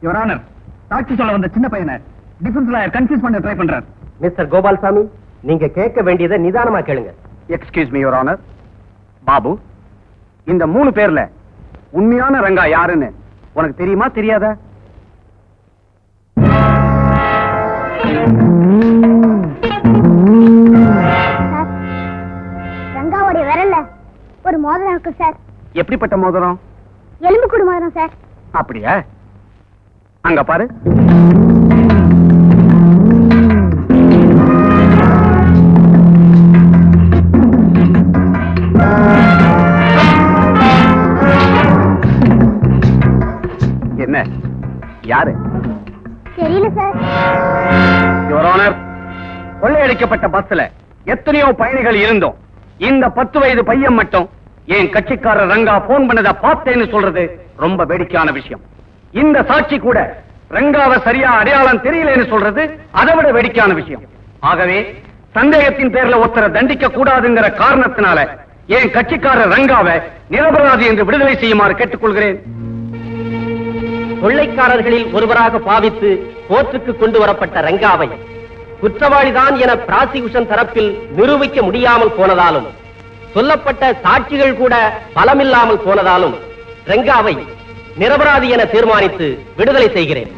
யுவர் ஆனர், சாட்சி சொல்ல வந்த சின்ன பையனை டிஃபென்ஸ் லாயர் கன்ஃபியூஸ் பண்ண ட்ரை பண்றார். மிஸ்டர் கோபால்சாமி, நீங்க கேட்க வேண்டியதை நிதானமா கேளுங்க. Excuse me your honour. Babu, இந்த 3 பேர்ல உண்மையான ரங்கா யாருன்னு உனக்கு தெரியுமா தெரியாதா? ரங்காவுடைய விரல்ல ஒரு மோதிரம் இருக்கு சார். எப்படிப்பட்ட மோதிரம்? எலும்பு கூடு மோதிரம் சார். அப்படியா? அங்க பாரு. என்ன, யாரு? தெரியல சார். யுவர் ஆனர், கொள்ளையடிக்கப்பட்ட பஸ்ல எத்தனையோ பயணிகள் இருந்தோம். இந்த 10 வயது பையன் மட்டும் என் கட்சிக்காரர் ரங்கா போன் பண்ணத பார்த்தேன்னு சொல்றது ரொம்ப வேடிக்கையான விஷயம். இந்த சாட்சி கூட ரங்காவை சரியா அடையாளம் தெரியலன்னு சொல்றது அதை விட வேடிக்கையான விஷயம். ஆகவே சந்தேகத்தின் பேர்ல ஒருத்தரை தண்டிக்க கூடாதுங்கிற காரணத்தினால என் கட்சிக்காரர் ரங்காவை நிரபராதி என்று விடுதலை செய்யுமாறு கேட்டுக்கொள்கிறேன். கொள்ளைக்காரர்களில் ஒருவராக பாவித்து கோர்ட்டுக்கு கொண்டு வரப்பட்ட ரங்காவை குற்றவாளிதான் என பிராசிகுஷன் தரப்பில் நிரூபிக்க முடியாமல் போனதாலும் சொல்லப்பட்ட சாட்சிகள் கூட பலமில்லாமல் போனதாலும் ரெங்காவை நிரபராதி என தீர்மானித்து விடுதலை செய்கிறேன்.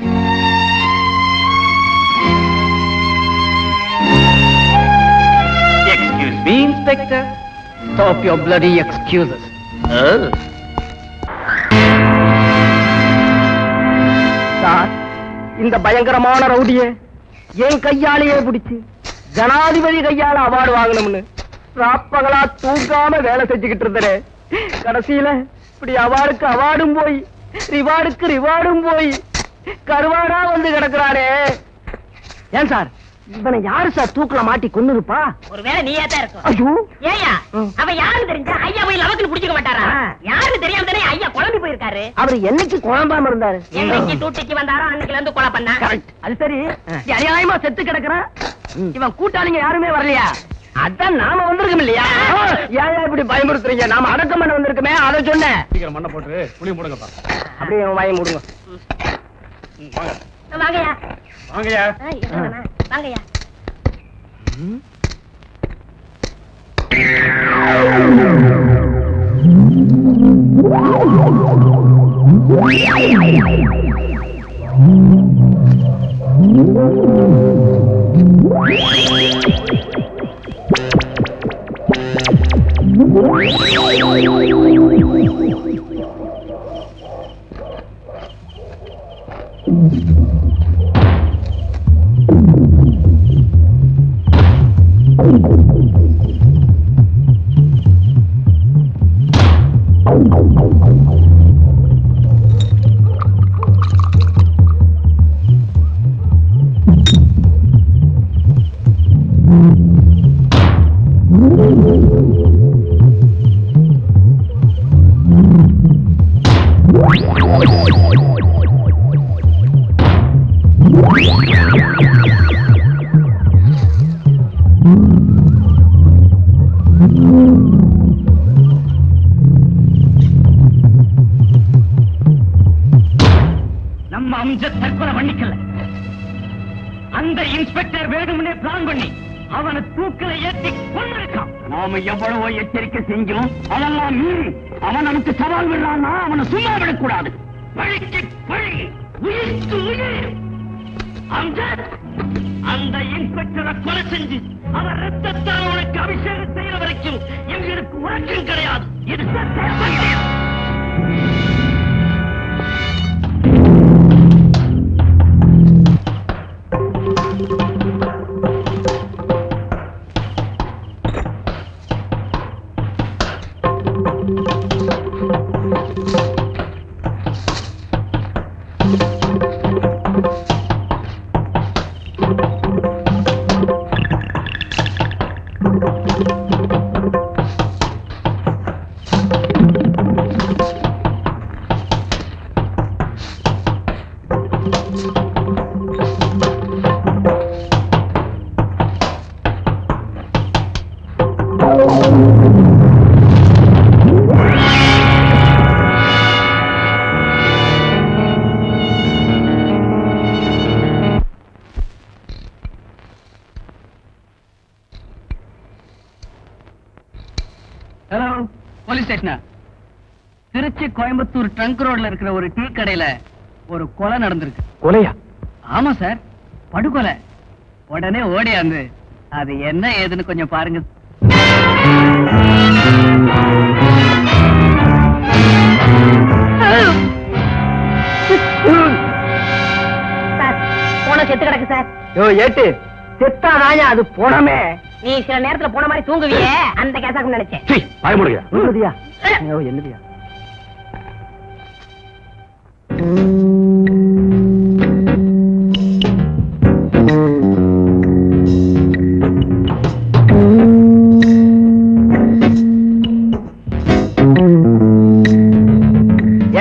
Excuse me, Inspector. Stop your bloody excuses. Sir, இந்த பயங்கரமான ரவுடிய என் கையாலேயே பிடிச்சு ஜனாதிபதி கையால அவார்டு வாங்கணும்னு ராப்பகலா தூங்காம வேலை செஞ்சுக்கிட்டு இருந்தே. கடைசியில இப்படி அவார்டுக்கு அவார்டும் போய் ரிவார்டுக்கு ரிவார்டும் போய் கருவாடா வந்து கிடக்குறானே. ஏன் சார், இவனை யாரு சார் தூக்கல மாட்டி கொன்னுருப்பா? ஒருவேளை நீயா தான் இருக்கும். ஐயோ, ஏயா அவன் யாருன்னு தெரிஞ்சா ஐயா போய் லவக்குன்னு புடிச்சுக்க மாட்டாரா? யாருன்னு தெரியாம தானே ஐயா குழம்பி போயிருக்காரு. அவர் என்னைக்கு குழம்பாம இருந்தாரு? என்னைக்கு தூட்டிக்கு வந்தாரோ அன்னைக்குல இருந்து கொலை பண்ணா. அது சரி, அநியாயமா செத்து கிடக்குறான். இவன் கூட்டாளிங்க யாருமே வரலையா? அதான் நாம வந்திருக்கோம் இல்லையா? ஏன் இப்படி பயமுறுத்துறீங்க? நாம அடக்கம் பண்ண வந்திருக்கோமே, அதை சொன்னேன். சீக்கிரம் மண்ணை போட்டு புளி மூடுங்கப்பா. அப்படியே வாயை மூடுங்க. வாங்கயா வாங்கயா. வாங்கயா. நம்ம அம்ஜத் தற்கொலை பண்ணிக்கல. அந்த இன்ஸ்பெக்டர் வேணும்னே பிளான் பண்ணி அவனை தூக்கில ஏற்றி கொண்டிருக்கான். நாம எவ்வளவோ எச்சரிக்கை செஞ்சோம், அதெல்லாம் மீறி அவன் நமக்கு சவால் விடுறான்னா அவனை சும்மா விடக்கூடாது. பழிக்கு பழி, உயிருக்கு உயிர். அம்ஜத், அந்த இன்ஸ்பெக்டரை கொலை செஞ்சு அவர் ரத்தத்தால் உனக்கு அபிஷேகம் செய்யற வரைக்கும் எங்களுக்கு உறக்கம் கிடையாது. இது சத்தியம். ஹலோ, போலீஸ் ஸ்டேஷனா? திருச்சி கோயம்புத்தூர் ட்ரங்க் ரோட்ல இருக்கிற ஒரு டீ கடையில ஒரு கொலை நடந்திருக்கு. கொலையா? ஆமா சார், படுகொலை. உடனே ஓடியாந்து அது என்ன ஏதுன்னு கொஞ்சம் பாருங்க. போன செத்து கிடக்கு சார். ஏட்டு செத்தாதாயா அது போனமே. நீ சில நேரத்துல போன மாதிரி தூங்குவியே, அந்த கேசாக்கு நினைச்சேன். பயமுடுங்க. என்னதியா? என்னதியா?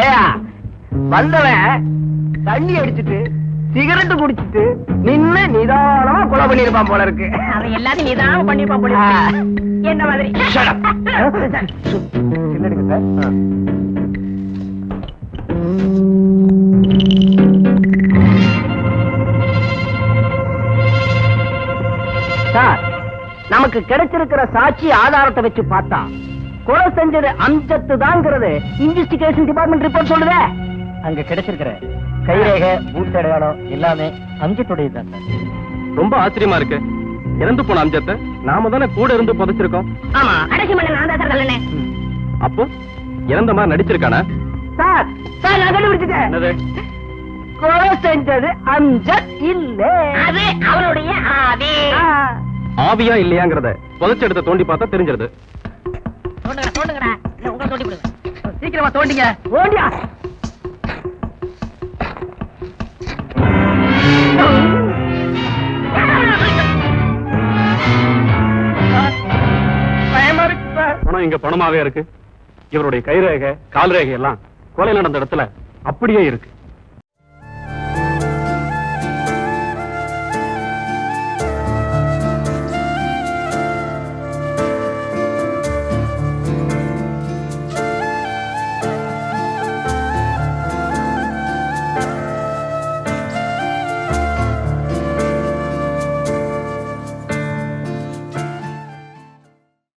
ஏயா வந்தவன் தண்ணி அடிச்சிட்டு சிகரெட் குடிச்சிட்டு நின்னு நிதானமா கொலை பண்ணிருப்பான் போல இருக்கு. அவன் எல்லாத்தையும் நீதான் பண்ணிருப்பான் போல இருக்கு. என்ன மாதிரி? சின்னடுங்க சார். நமக்கு கிடைச்சிருக்கிற சாட்சி ஆதாரத்தை வச்சு பார்த்தா கொலை செஞ்சது அம்ஜத்து தாங்கிறது இன்வெஸ்டிகேஷன் டிபார்ட்மெண்ட் ரிப்போர்ட் சொல்லுதே. அங்க கிடைச்சிருக்கிற கைரேகை பூத் அடையாளம் எல்லாமே அம்ஜத்துடைய தான் சார். ரொம்ப ஆச்சரியமா இருக்கு. இறந்து போன அம்ஜத்தை நாம தானே கூட இருந்து புதைச்சிருக்கோம். ஆமா கடைசி மணி நான் தான் சார் நல்லனே. அப்போ இறந்த மாதிரி நடிச்சிருக்கானா? சார் சார் நான் கண்டுபிடிச்சிட்டேன். என்னது? கொலை செஞ்சது அம்ஜத் இல்ல, அது அவருடைய ஆவி. ஆவியா இல்லையாங்கிறத புதைச்செடுத்த தோண்டி பார்த்தா தெரிஞ்சிருது. தோண்டுங்கடா தோண்டுங்கடா, இல்ல உங்களை தோண்டி விடுங்க. சீக்கிரமா தோண்டிங்க. ஓடியா பயமா இருக்கு சார். பணம் இங்க பணமாவே இருக்கு. இவருடைய கைரேகை கால் ரேகை எல்லாம் கொலை நடந்த இடத்துல அப்படியே இருக்கு.